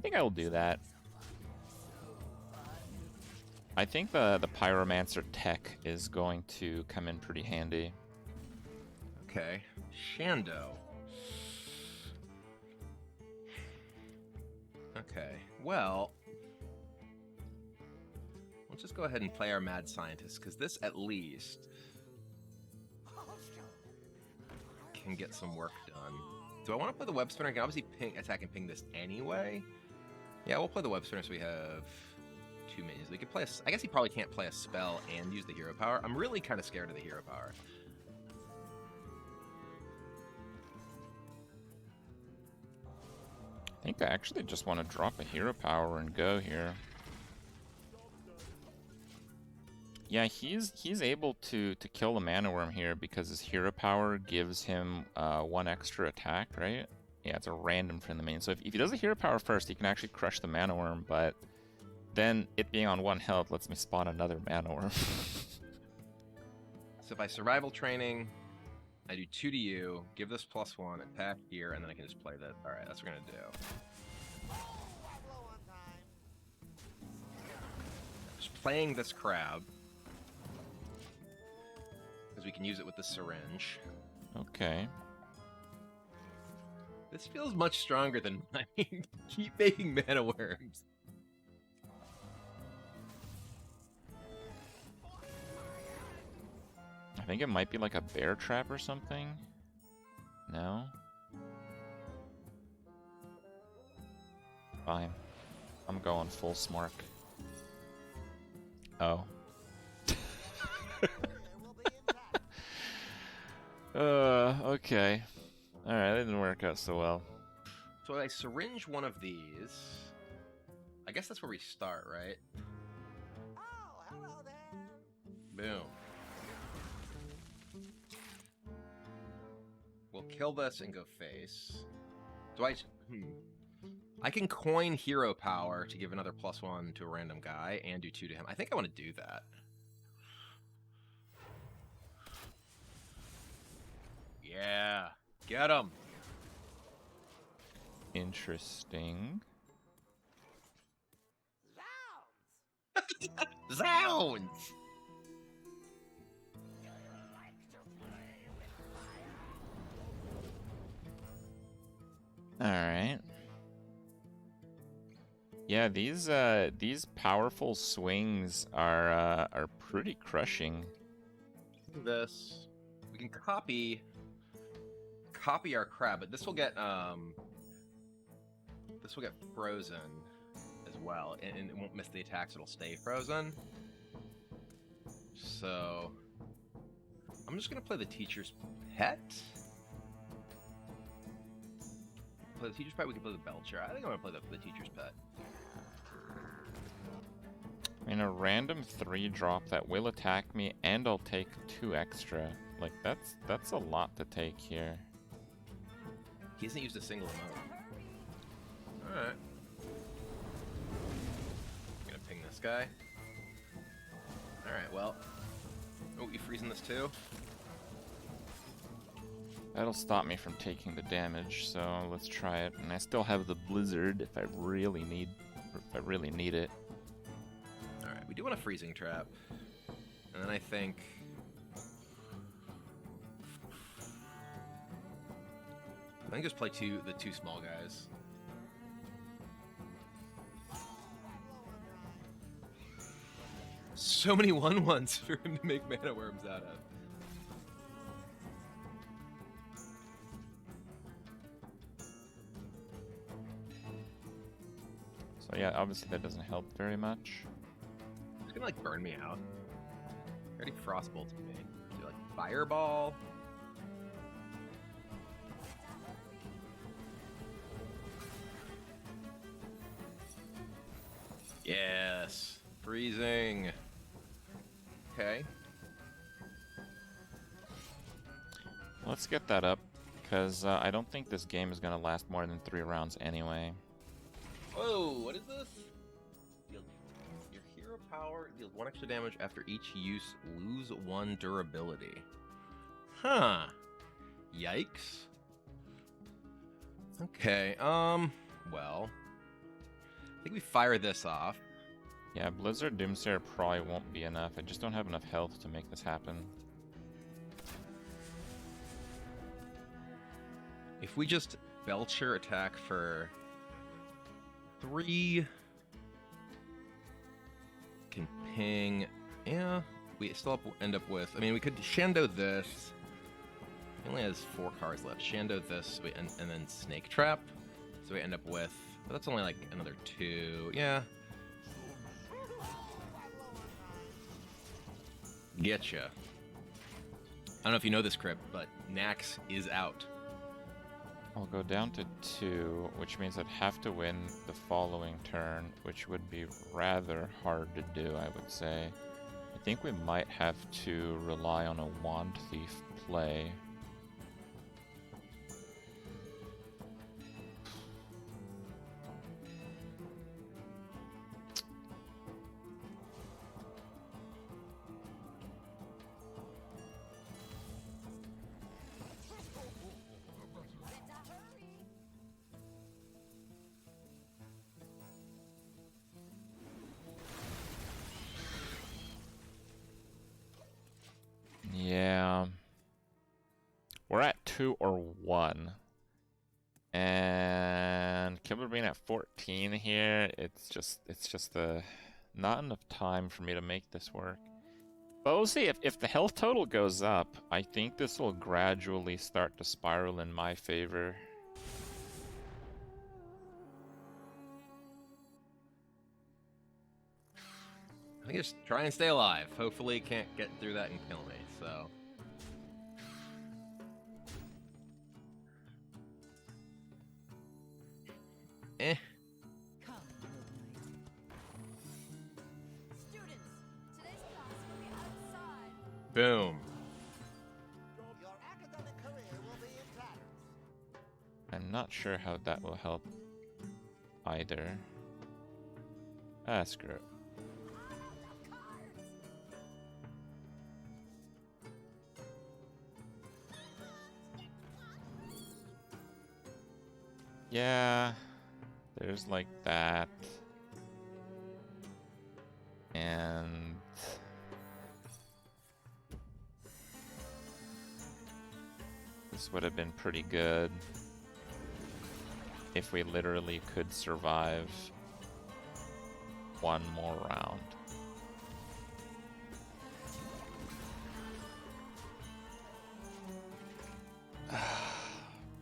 think I will do that. I think the Pyromancer tech is going to come in pretty handy. Okay, Shando. Okay, well, let's just go ahead and play our Mad Scientist, because this at least can get some work done. Do I want to play the Web Spinner? I can obviously attack and ping this anyway. Yeah, we'll play the Web Spinner so we have 2 minions. We could play I guess he probably can't play a spell and use the hero power. I'm really kind of scared of the hero power. I think I actually just want to drop a hero power and go here. Yeah, he's able to kill the Mana Worm here because his hero power gives him 1 extra attack, right? Yeah, it's a random from the main. So if he does the hero power first, he can actually crush the Mana Worm, but then it being on 1 health lets me spawn another Mana Worm. So if I survival training, I do 2 to you, give this +1, attack here, and then I can just play that. All right, that's what we're gonna do. Just playing this crab, because we can use it with the syringe. Okay. This feels much stronger than mine. Keep making Mana Worms. I think it might be like a bear trap or something. No? Fine. I'm going full Smark. Oh. Okay. Alright, that didn't work out so well. So I syringe one of these. I guess that's where we start, right? Oh, hello there. Boom. We'll kill this and go face. Do I... I can coin hero power to give another +1 to a random guy and do 2 to him. I think I want to do that. Yeah. Get him. Interesting. Zounds! Alright. Yeah, these powerful swings are pretty crushing. This. We can copy our crab, but this will get frozen as well, and it won't miss the attacks, it'll stay frozen. So I'm just gonna play the teacher's pet. Play the teacher's pet, we can play the Belcher. I think I'm gonna play the teacher's pet. I mean, a random 3-drop that will attack me, and I'll take 2 extra. Like, that's a lot to take here. He hasn't used a single emote. Alright. I'm gonna ping this guy. Alright, well. Oh, you freezing this too? That'll stop me from taking the damage, so let's try it. And I still have the Blizzard if I really need it. Alright, we do want a freezing trap. And then I think just play the two small guys. So many 1/1s for him to make Mana Worms out of. So yeah, obviously that doesn't help very much. It's gonna like burn me out. Already frostbolted me. Do like fireball. Yes. Freezing. Okay. Let's get that up, because I don't think this game is going to last more than 3 rounds anyway. Whoa, what is this? Your hero power deals 1 extra damage after each use, lose 1 durability. Huh. Yikes. Okay, well, I think we fire this off. Yeah, Blizzard Doomsayer probably won't be enough. I just don't have enough health to make this happen. If we just Belcher attack for 3, can ping, yeah, we still end up with, I mean, we could Shando this. He only has 4 cards left. Shando this, and then Snake Trap. So we end up with, but that's only like another 2. Yeah. Getcha. I don't know if you know this, Crypt, but Nax is out. I'll go down to 2, which means I'd have to win the following turn, which would be rather hard to do, I would say. I think we might have to rely on a Wand Thief play. Yeah. We're at 2 or 1. And Kibble being at 14 here, it's just not enough time for me to make this work. But we'll see. If the health total goes up, I think this will gradually start to spiral in my favor. I think just try and stay alive. Hopefully he can't get through that and kill me, so. Eh. Boom. I'm not sure how that will help either. Ah, screw it. Yeah, there's like that. And this would have been pretty good if we literally could survive one more round.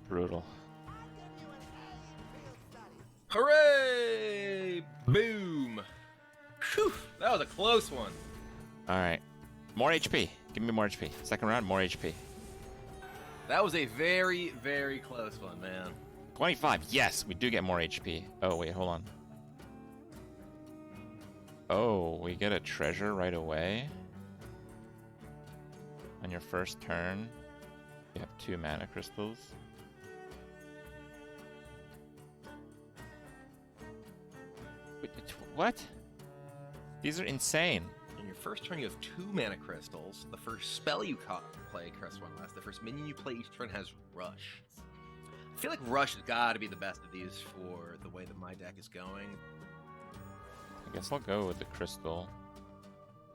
Brutal. Hooray! Boom! Whew, that was a close one. Alright. More HP. Give me more HP. Second round, more HP. That was a very, very close one, man. 25. Yes, we do get more HP. Oh, wait, hold on. Oh, we get a treasure right away. On your first turn, you have 2 mana crystals. Wait, what? These are insane. In your first turn, you have 2 mana crystals. The first spell you play costs 1 less. The first minion you play each turn has Rush. I feel like Rush has got to be the best of these for the way that my deck is going. I guess I'll go with the crystal.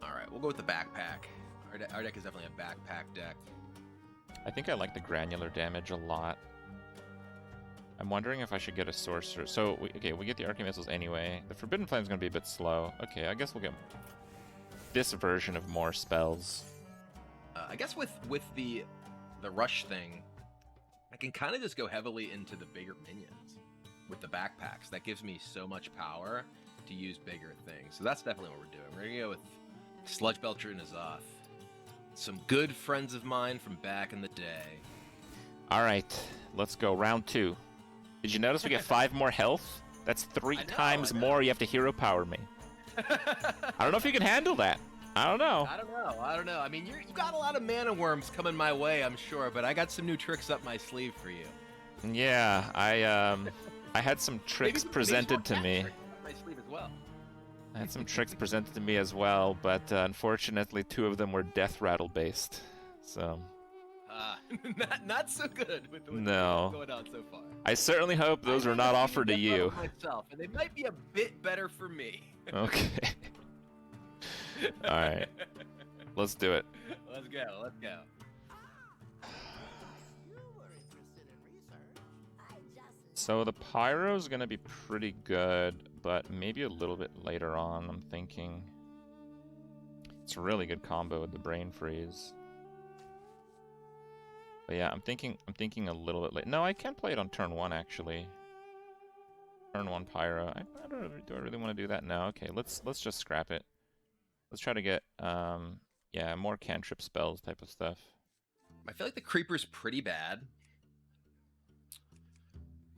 Alright, we'll go with the backpack. Our deck is definitely a backpack deck. I think I like the granular damage a lot. I'm wondering if I should get a sorcerer. So, we get the arcane missiles anyway. The Forbidden Flame is going to be a bit slow. Okay, I guess we'll get this version of more spells. I guess with the rush thing, I can kind of just go heavily into the bigger minions with the backpacks. That gives me so much power to use bigger things. So that's definitely what we're doing. We're going to go with Sludge Belcher and Azoth. Some good friends of mine from back in the day. Alright, let's go. Round 2. Did you notice we get 5 more health? That's 3 times more you have to hero power me. I don't know if you can handle that. I don't know. I don't know. I mean, you got a lot of mana worms coming my way, I'm sure, but I got some new tricks up my sleeve for you. Yeah, I had some tricks presented to me. My sleeve as well. I had some tricks presented to me as well, but unfortunately 2 of them were death rattle based. So not so good with what's no. going on so far. I certainly hope those were not offered to you. Myself, and they might be a bit better for me. Okay. All right. Let's do it. Let's go. So the pyro is gonna be pretty good, but maybe a little bit later on. I'm thinking it's a really good combo with the brain freeze. But yeah, I'm thinking a little bit late. No, I can play it on turn 1 actually. Turn 1 pyro. Do I really want to do that? No. Okay, let's just scrap it. Let's try to get yeah, more cantrip spells type of stuff. I feel like the creeper's pretty bad.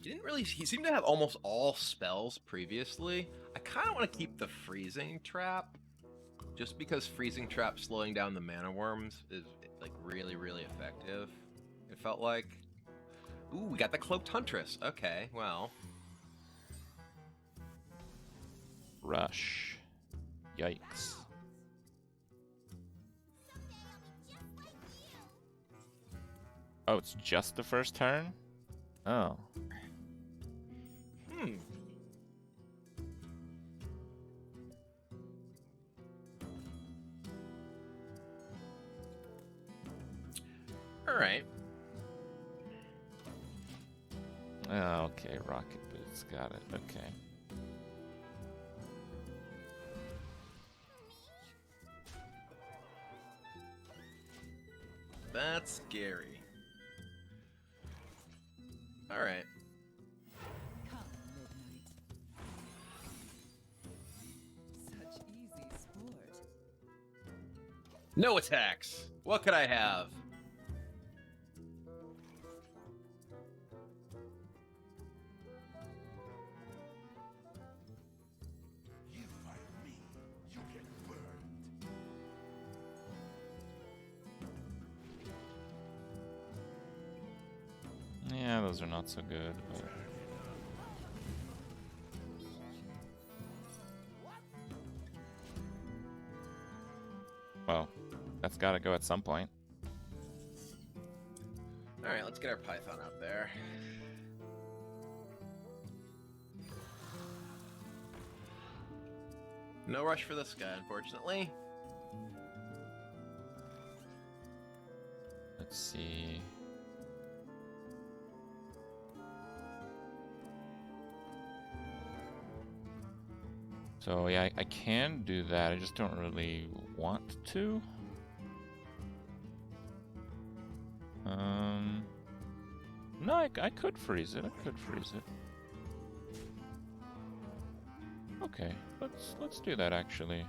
He seemed to have almost all spells previously. I kind of want to keep the freezing trap, just because freezing trap slowing down the mana worms is like really, really effective. It felt like. Ooh, we got the cloaked huntress. Okay, well. Rush. Yikes. Oh, it's just the first turn? Oh. All right. Okay, rocket boots, got it. Okay. That's scary. All right. Such easy sport. No attacks. What could I have? Yeah, those are not so good, but... Well, that's gotta go at some point. All right, let's get our Python out there. No rush for this guy, unfortunately. Let's see... So yeah, I can do that, I just don't really want to. No, I could freeze it, Okay, let's do that actually.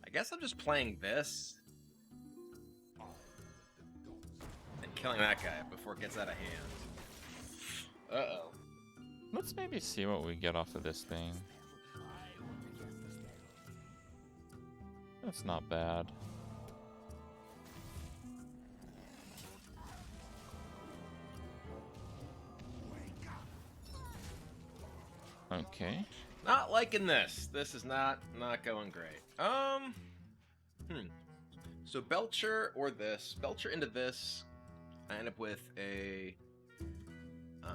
I guess I'm just playing this. And killing that guy before it gets out of hand. Uh-oh. Let's maybe see what we get off of this thing. That's not bad. Okay. Not liking this. This is not going great. So Belcher or this. Belcher into this. I end up with a... I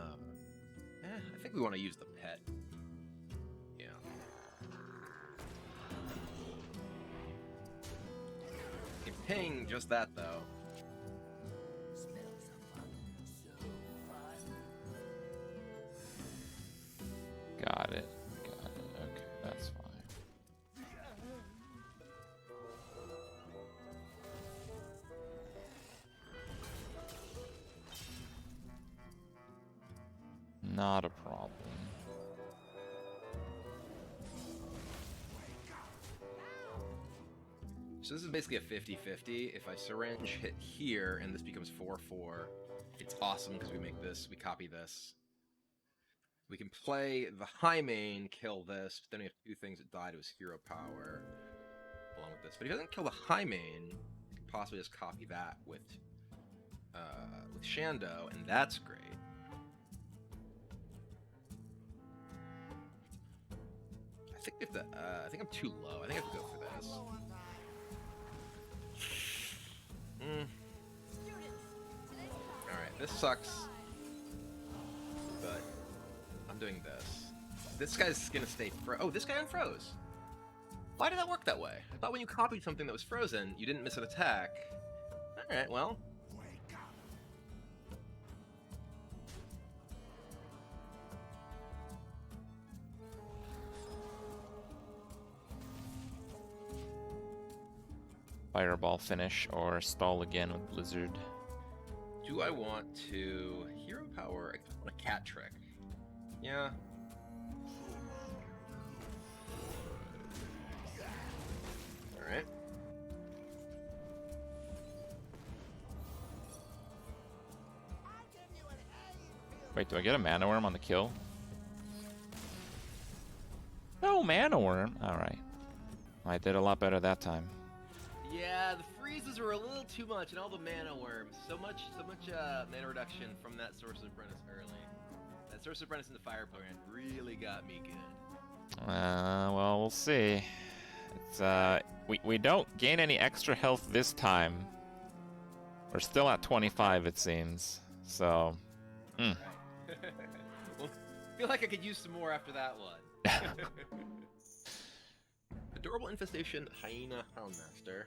think we want to use the pet. Yeah. Can ping just that, though. Got it. Okay, that's fine. Not a problem. So this is basically a 50-50. If I syringe hit here and this becomes 4-4, it's awesome because we make this, we copy this. We can play the high main, kill this, but then we have two things that die to his hero power along with this. But if he doesn't kill the high main, we can possibly just copy that with Shando, and that's great. I think we have to, I think I'm too low. I think I have to go for this. Alright, this sucks. But I'm doing this. This guy's gonna stay oh, this guy unfroze. Why did that work that way? I thought when you copied something that was frozen, you didn't miss an attack. Alright, well. Fireball finish or stall again with Blizzard. Do I want to hero power a cat trick? Yeah. Alright. Wait, do I get a mana worm on the kill? No mana worm. Alright. I did a lot better that time. Yeah, the freezes were a little too much, and all the mana worms. So much mana reduction from that Sorcerer's Apprentice early. That Sorcerer's Apprentice in the Fire Plant really got me good. Well, we'll see. It's, we don't gain any extra health this time. We're still at 25, it seems. So, Right. Well, I feel like I could use some more after that one. Adorable Infestation Hyena Houndmaster.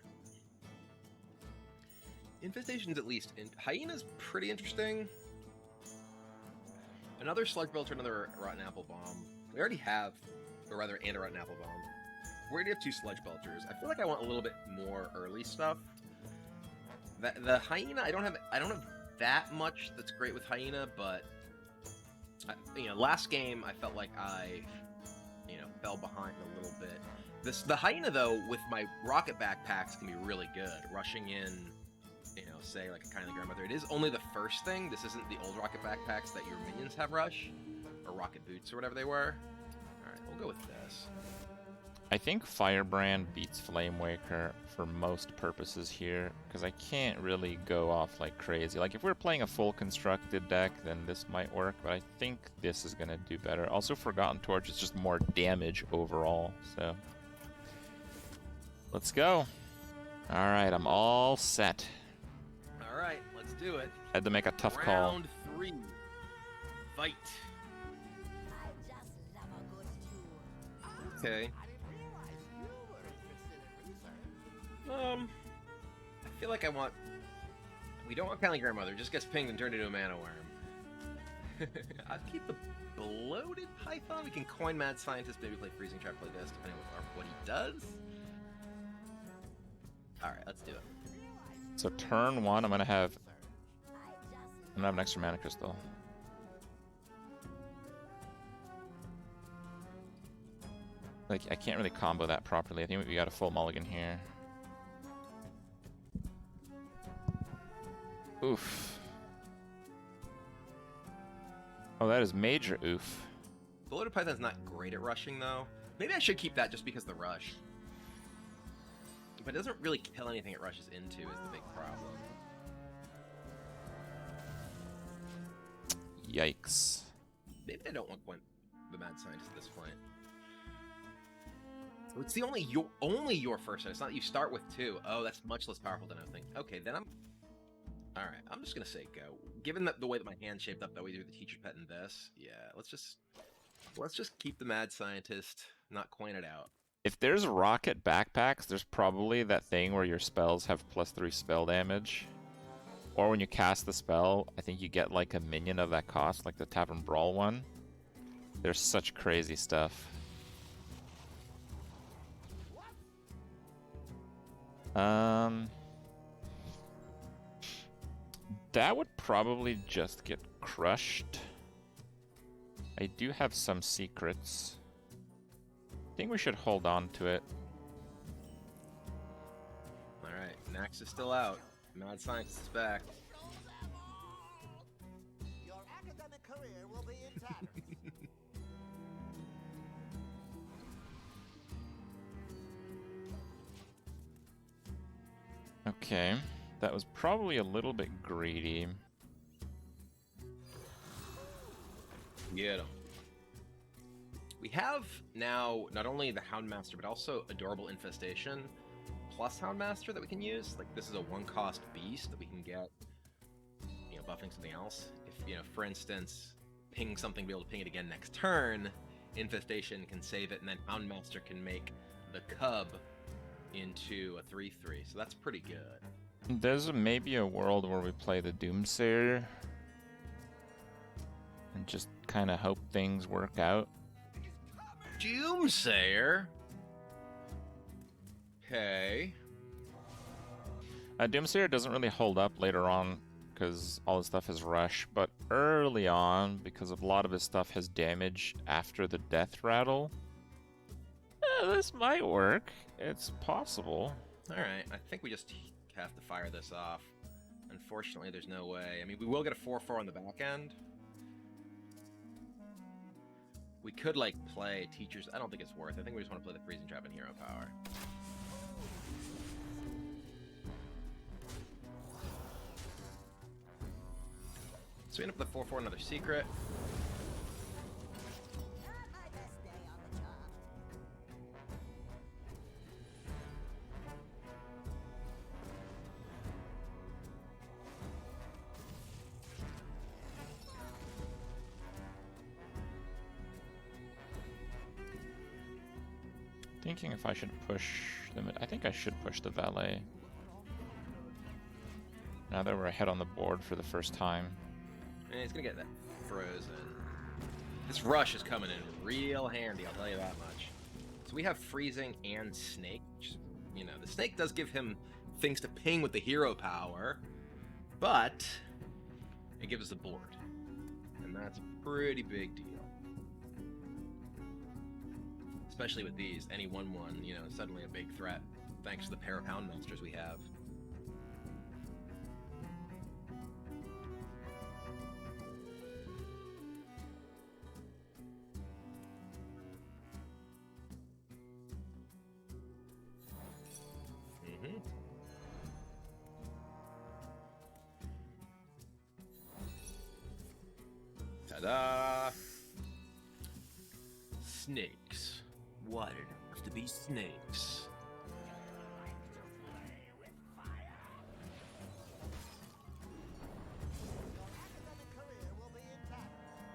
Infestations, at least. Hyena's pretty interesting. Another Sludge Belcher, another Rotten Apple Bomb. We already have, or rather, and a Rotten Apple Bomb. We already have two Sludge Belchers. I feel like I want a little bit more early stuff. The Hyena, I don't have that much that's great with Hyena, but last game I felt like I, fell behind a little bit. The Hyena, though, with my rocket backpacks can be really good. Rushing in, say, like a Kindly Grandmother. It is only the first thing. This isn't the old rocket backpacks that your minions have rush. Or rocket boots, or whatever they were. Alright, we'll go with this. I think Firebrand beats Flamewaker for most purposes here, because I can't really go off like crazy. Like, if we're playing a full constructed deck, then this might work, but I think this is going to do better. Also, Forgotten Torch is just more damage overall, so... Let's go. Alright, I'm all set. Alright, let's do it. Had to make a tough call. Round 3. Fight. Okay. I feel like we don't want Kindly Grandmother, just gets pinged and turned into a mana worm. I'd keep the Bloated Python. We can coin Mad Scientist, maybe play Freezing Trap, play this, depending on what he does. Alright, let's do it. So turn 1, I'm gonna have an extra mana crystal. Like, I can't really combo that properly. I think we got a full mulligan here. Oof. Oh, that is major oof. Bloated Python's not great at rushing, though. Maybe I should keep that just because of the rush. But it doesn't really kill anything it rushes into is the big problem. Yikes. Maybe I don't want the Mad Scientist at this point. Oh, it's the only your first set. It's not that you start with 2. Oh, that's much less powerful than I was thinking. Okay, then Alright, I'm just gonna say go. Given that the way that my hand's shaped up, that we do the Teacher Pet and this, yeah, let's just keep the Mad Scientist, not coin it out. If there's rocket backpacks, there's probably that thing where your spells have +3 spell damage. Or when you cast the spell, I think you get like a minion of that cost, like the Tavern Brawl one. There's such crazy stuff. That would probably just get crushed. I do have some secrets. I think we should hold on to it. Max is still out. Mad Scientist is back. Your academic career will be in tatters. Okay, that was probably a little bit greedy. Get 'em. We have now not only the Houndmaster, but also Adorable Infestation plus Houndmaster that we can use. Like, this is a one-cost beast that we can get, you know, buffing something else. If, you know, for instance, ping something, be able to ping it again next turn, Infestation can save it, and then Houndmaster can make the cub into a 3/3. So that's pretty good. There's maybe a world where we play the Doomsayer and just kind of hope things work out. Doomsayer? Okay. Doomsayer doesn't really hold up later on because all his stuff is rush, but early on, because a lot of his stuff has damage after the death rattle, this might work. It's possible. Alright, I think we just have to fire this off. Unfortunately, there's no way. I mean, we will get a 4/4 on the back end. We could, like, play Teachers. I don't think it's worth it. I think we just want to play the Freezing Trap and Hero Power. So we end up with a 4/4, another Secret. Not my best day on the job. Thinking if I should push them. I think I should push the Valet. Now that we're ahead on the board for the first time. And he's gonna get that frozen. This rush is coming in real handy, I'll tell you that much. So we have freezing and snake, which, you know, the snake does give him things to ping with the hero power, but it gives us a board. And that's a pretty big deal. Especially with these, any 1/1, you know, suddenly a big threat, thanks to the pair of Houndmasters we have. Ta-da! Snakes. Why did it have to be snakes?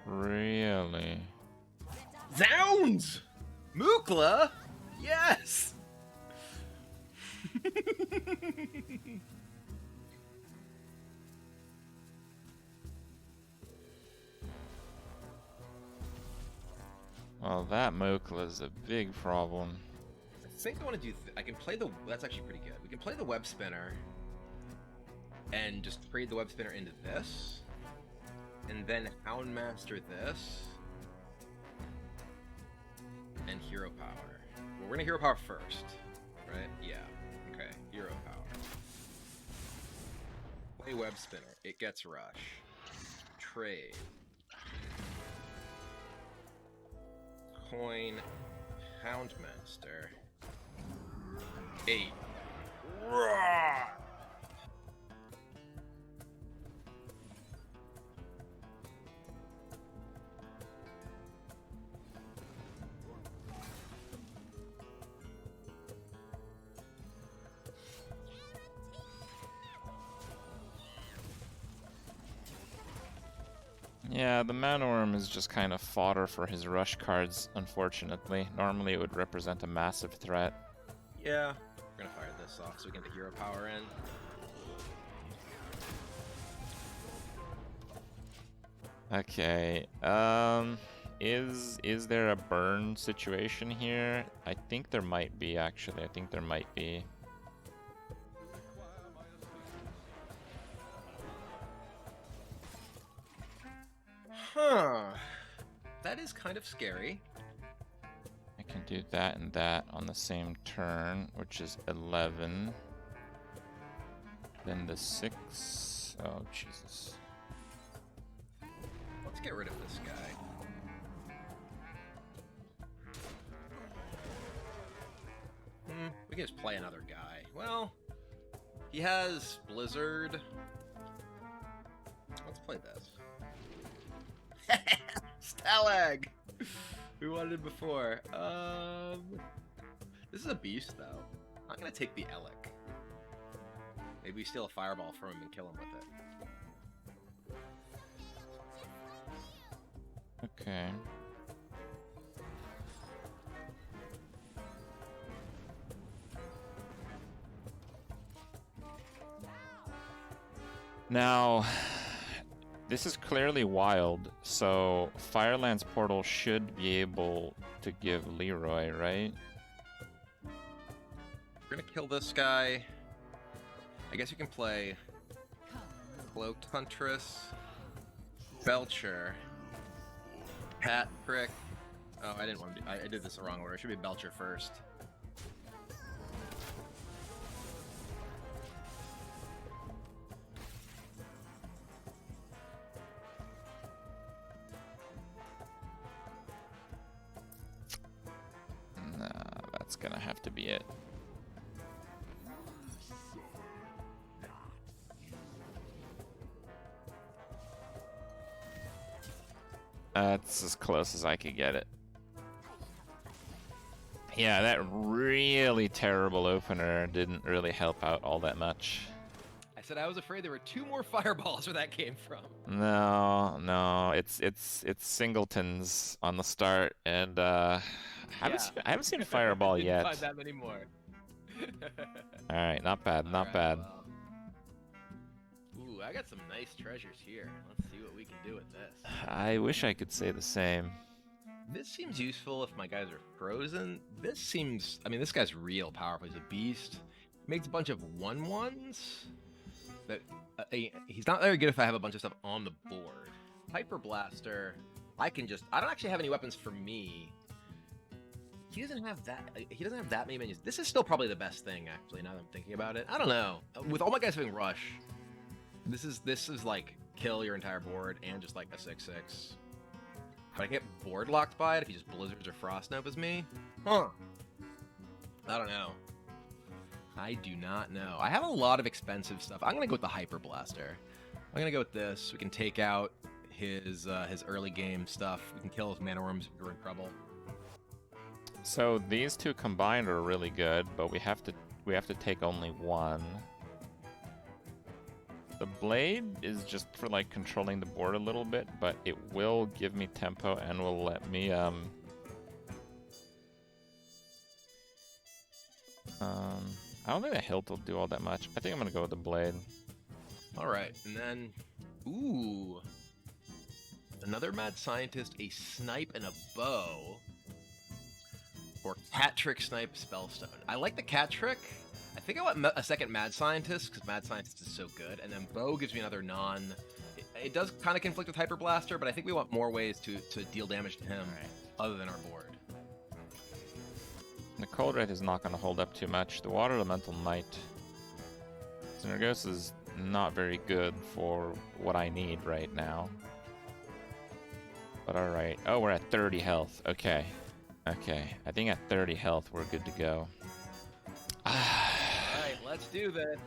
Really? Zounds! Mookla? Yes! Well, that Mokla is a big problem. I think I want to do. I can play the. That's actually pretty good. We can play the web spinner, and just trade the web spinner into this, and then Houndmaster this, and hero power. Well, we're gonna hero power first, right? Yeah. Okay. Hero power. Play web spinner. It gets rush. Trade. Coin Houndmaster 8. Roar! Yeah, the Manorm is just kind of fodder for his rush cards, unfortunately. Normally it would represent a massive threat. Yeah, we're gonna fire this off so we get the hero power in. Okay, is there a burn situation here? I think there might be, actually. I think there might be. Huh. That is kind of scary. I can do that and that on the same turn, which is 11. Then the 6. Oh, Jesus. Let's get rid of this guy. We can just play another guy. Well, he has Blizzard. Let's play this. Stalag! We wanted it before. This is a beast, though. I'm gonna take the Elec. Maybe we steal a fireball from him and kill him with it. Okay. Now, this is clearly wild, so Fireland's Portal should be able to give Leroy, right? We're gonna kill this guy. I guess you can play Cloaked Huntress, Belcher, Pat Prick. Oh, I didn't want to do. I did this the wrong order. It should be Belcher first. Nah, that's gonna have to be it. That's as close as I could get it. Yeah, that really terrible opener didn't really help out all that much. I said I was afraid there were 2 more fireballs where that came from. No, it's singletons on the start, and I haven't seen a fireball Didn't yet. find that many more. All right, not bad, not Alright, bad. well. Ooh, I got some nice treasures here. Let's see what we can do with this. I wish I could say the same. This seems useful if my guys are frozen. This seems... I mean, this guy's real powerful. He's a beast. Makes a bunch of 1/1s. That he's not very good if I have a bunch of stuff on the board. Hyper Blaster, I can just... I don't actually have any weapons for me. He doesn't have that many minions. This is still probably the best thing, actually, now that I'm thinking about it. I don't know. With all my guys having Rush, this is like kill your entire board and just like a 6/6. But I get board locked by it if he just Blizzards or Frost Novas me. Huh. I don't know. I do not know. I have a lot of expensive stuff. I'm gonna go with the Hyper Blaster. I'm gonna go with this. We can take out his early game stuff. We can kill his Mana Worms if we're in trouble. So these two combined are really good, but we have to take only one. The blade is just for like controlling the board a little bit, but it will give me tempo and will let me I don't think the hilt will do all that much. I think I'm gonna go with the blade. All right, and then, ooh, another mad scientist, a snipe, and a bow, or cat trick, snipe, spellstone. I like the cat trick. I think I want a second mad scientist because mad scientist is so good, and then bow gives me another non. It does kind of conflict with hyper blaster, but I think we want more ways to deal damage to him other than our board. The Cold Wraith is not going to hold up too much. The Water Elemental Knight. Synergos is not very good for what I need right now. But alright. Oh, we're at 30 health. Okay. Okay. I think at 30 health we're good to go. Alright, let's do this.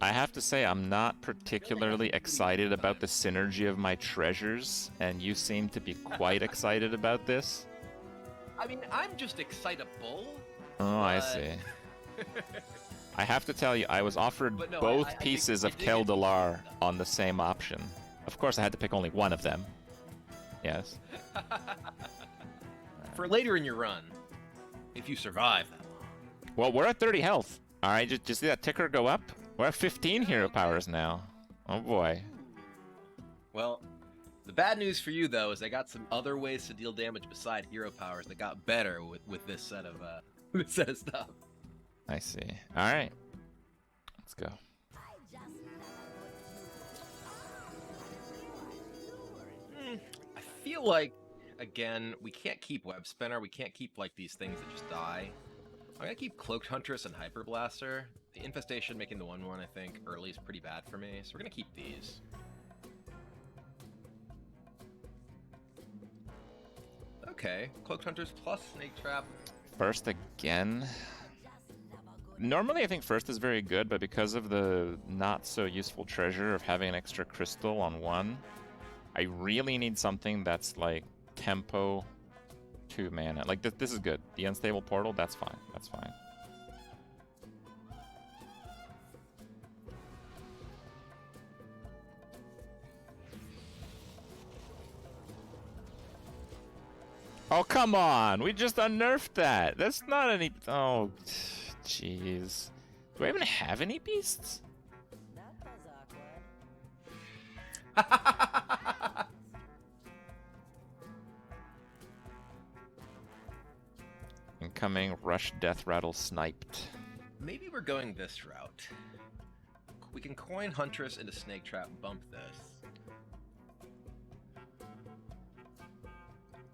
I have to say I'm not particularly excited about the synergy of my treasures, and you seem to be quite excited about this. I mean, I'm just excitable. Oh, I see. I have to tell you, I was offered But no, both I think pieces I of dig Keldalar on the same option. Of course, I had to pick only one of them. Yes. For later in your run, if you survive that long. Well, we're at 30 health. All right, just see that ticker go up? We're at 15 hero powers now. Oh boy. Well, the bad news for you though is they got some other ways to deal damage beside hero powers that got better with this set of stuff. I see. All right. Let's go. I feel like, again, we can't keep Web Spinner. We can't keep like these things that just die. I'm gonna keep Cloaked Huntress and Hyper Blaster. The Infestation making the 1/1, I think, early is pretty bad for me, so we're gonna keep these. Okay, Cloaked Hunters plus Snake Trap. First again. Normally I think first is very good, but because of the not so useful treasure of having an extra crystal on one, I really need something that's like tempo 2 mana. Like this is good. The Unstable Portal, that's fine. That's fine. Oh, come on! We just unnerfed that! That's not any... Oh, jeez. Do I even have any beasts? That was awkward. Incoming Rush Death Rattle sniped. Maybe we're going this route. We can coin Huntress into Snake Trap, bump this.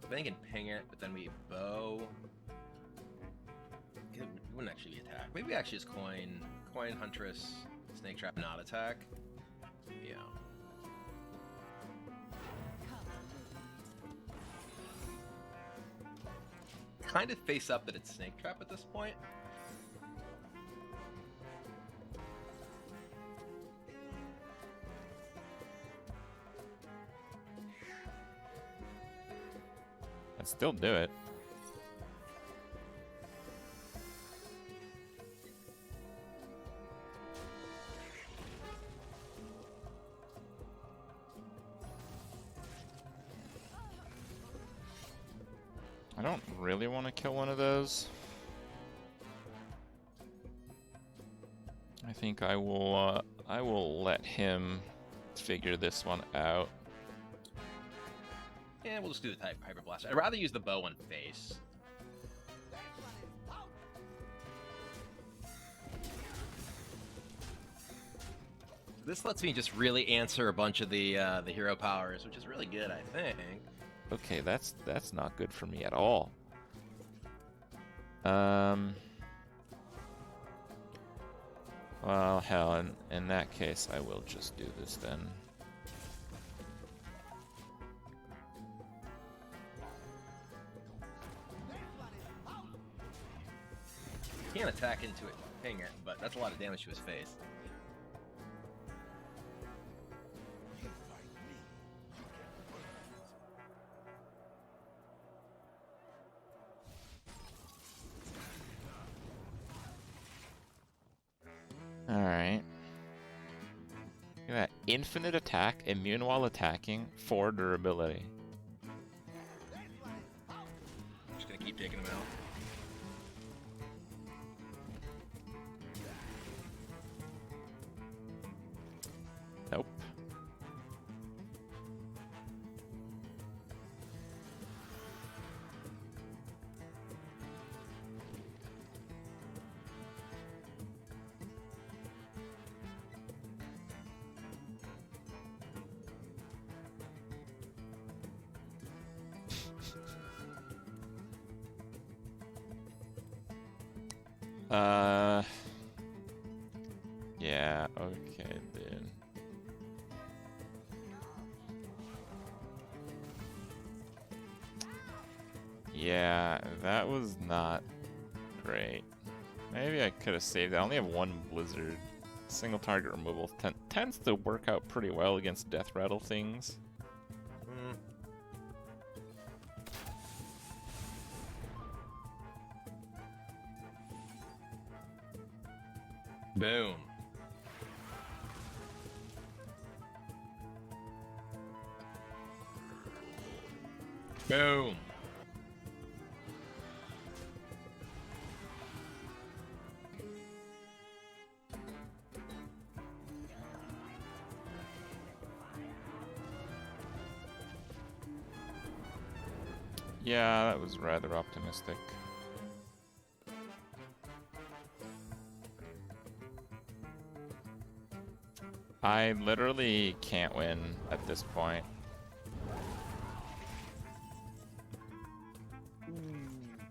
Then you can ping it, but then we bow. It wouldn't actually be attack. Maybe we actually just coin Huntress, Snake Trap, not attack. Yeah. Kind of face up that it's Snake Trap at this point. I'd still do it. I don't really want to kill one of those. I think I will let him figure this one out. Yeah, we'll just do the type Hyper Blaster. I'd rather use the bow on face. This lets me just really answer a bunch of the hero powers, which is really good, I think. Okay, that's not good for me at all. Well, hell, in that case, I will just do this then. Can't attack into it, ping it, but that's a lot of damage to his face. Alright. Look at that. Infinite attack, immune while attacking, 4 durability. Just gonna keep taking him out. Nope. Yeah, okay, dude. Yeah, that was not great. Maybe I could have saved it. I only have 1 blizzard. Single target removal tends to work out pretty well against death rattle things. Boom. Boom. Yeah, that was rather optimistic. I literally can't win at this point.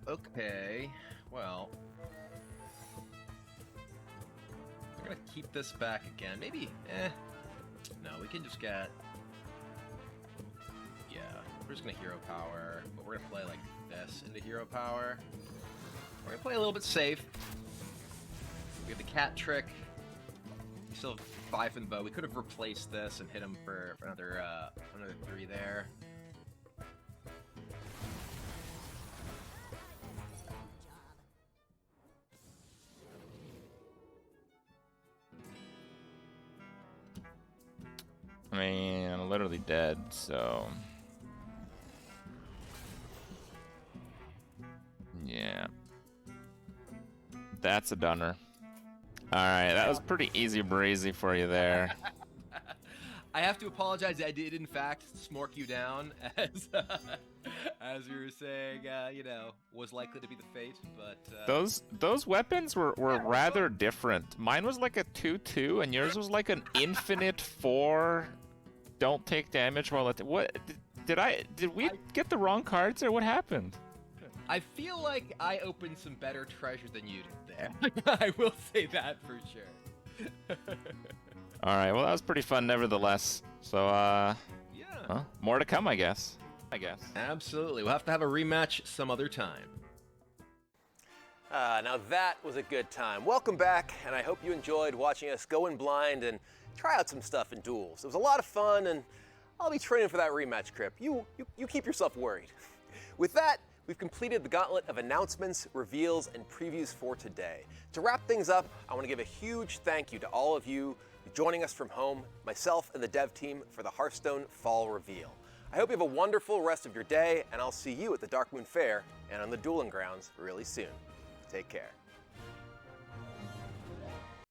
Okay, well, We're gonna keep this back again. Maybe, no, we can just get, yeah, we're just gonna hero power, but we're gonna play like this into hero power. We're gonna play a little bit safe. We have the cat trick. We still have 5 in the bow. We could have replaced this and hit him for another 3 there. I mean, I'm literally dead, so... Yeah. That's a dunner. Alright, that was pretty easy breezy for you there. I have to apologize. I did, in fact, smork you down as you were saying, you know, was likely to be the fate, but... Those weapons were rather different. Mine was like a 2-2, and yours was like an infinite 4... Don't take damage while it... What? Did we get the wrong cards, or what happened? I feel like I opened some better treasure than you did there. I will say that for sure. Alright, well that was pretty fun nevertheless. So, yeah. Well, more to come, I guess. Absolutely. We'll have to have a rematch some other time. Now that was a good time. Welcome back, and I hope you enjoyed watching us go in blind and try out some stuff in Duels. It was a lot of fun, and I'll be training for that rematch, Crip. You keep yourself worried. With that, we've completed the gauntlet of announcements, reveals, and previews for today. To wrap things up, I want to give a huge thank you to all of you joining us from home, myself and the dev team for the Hearthstone Fall Reveal. I hope you have a wonderful rest of your day, and I'll see you at the Darkmoon Faire and on the dueling grounds really soon. Take care.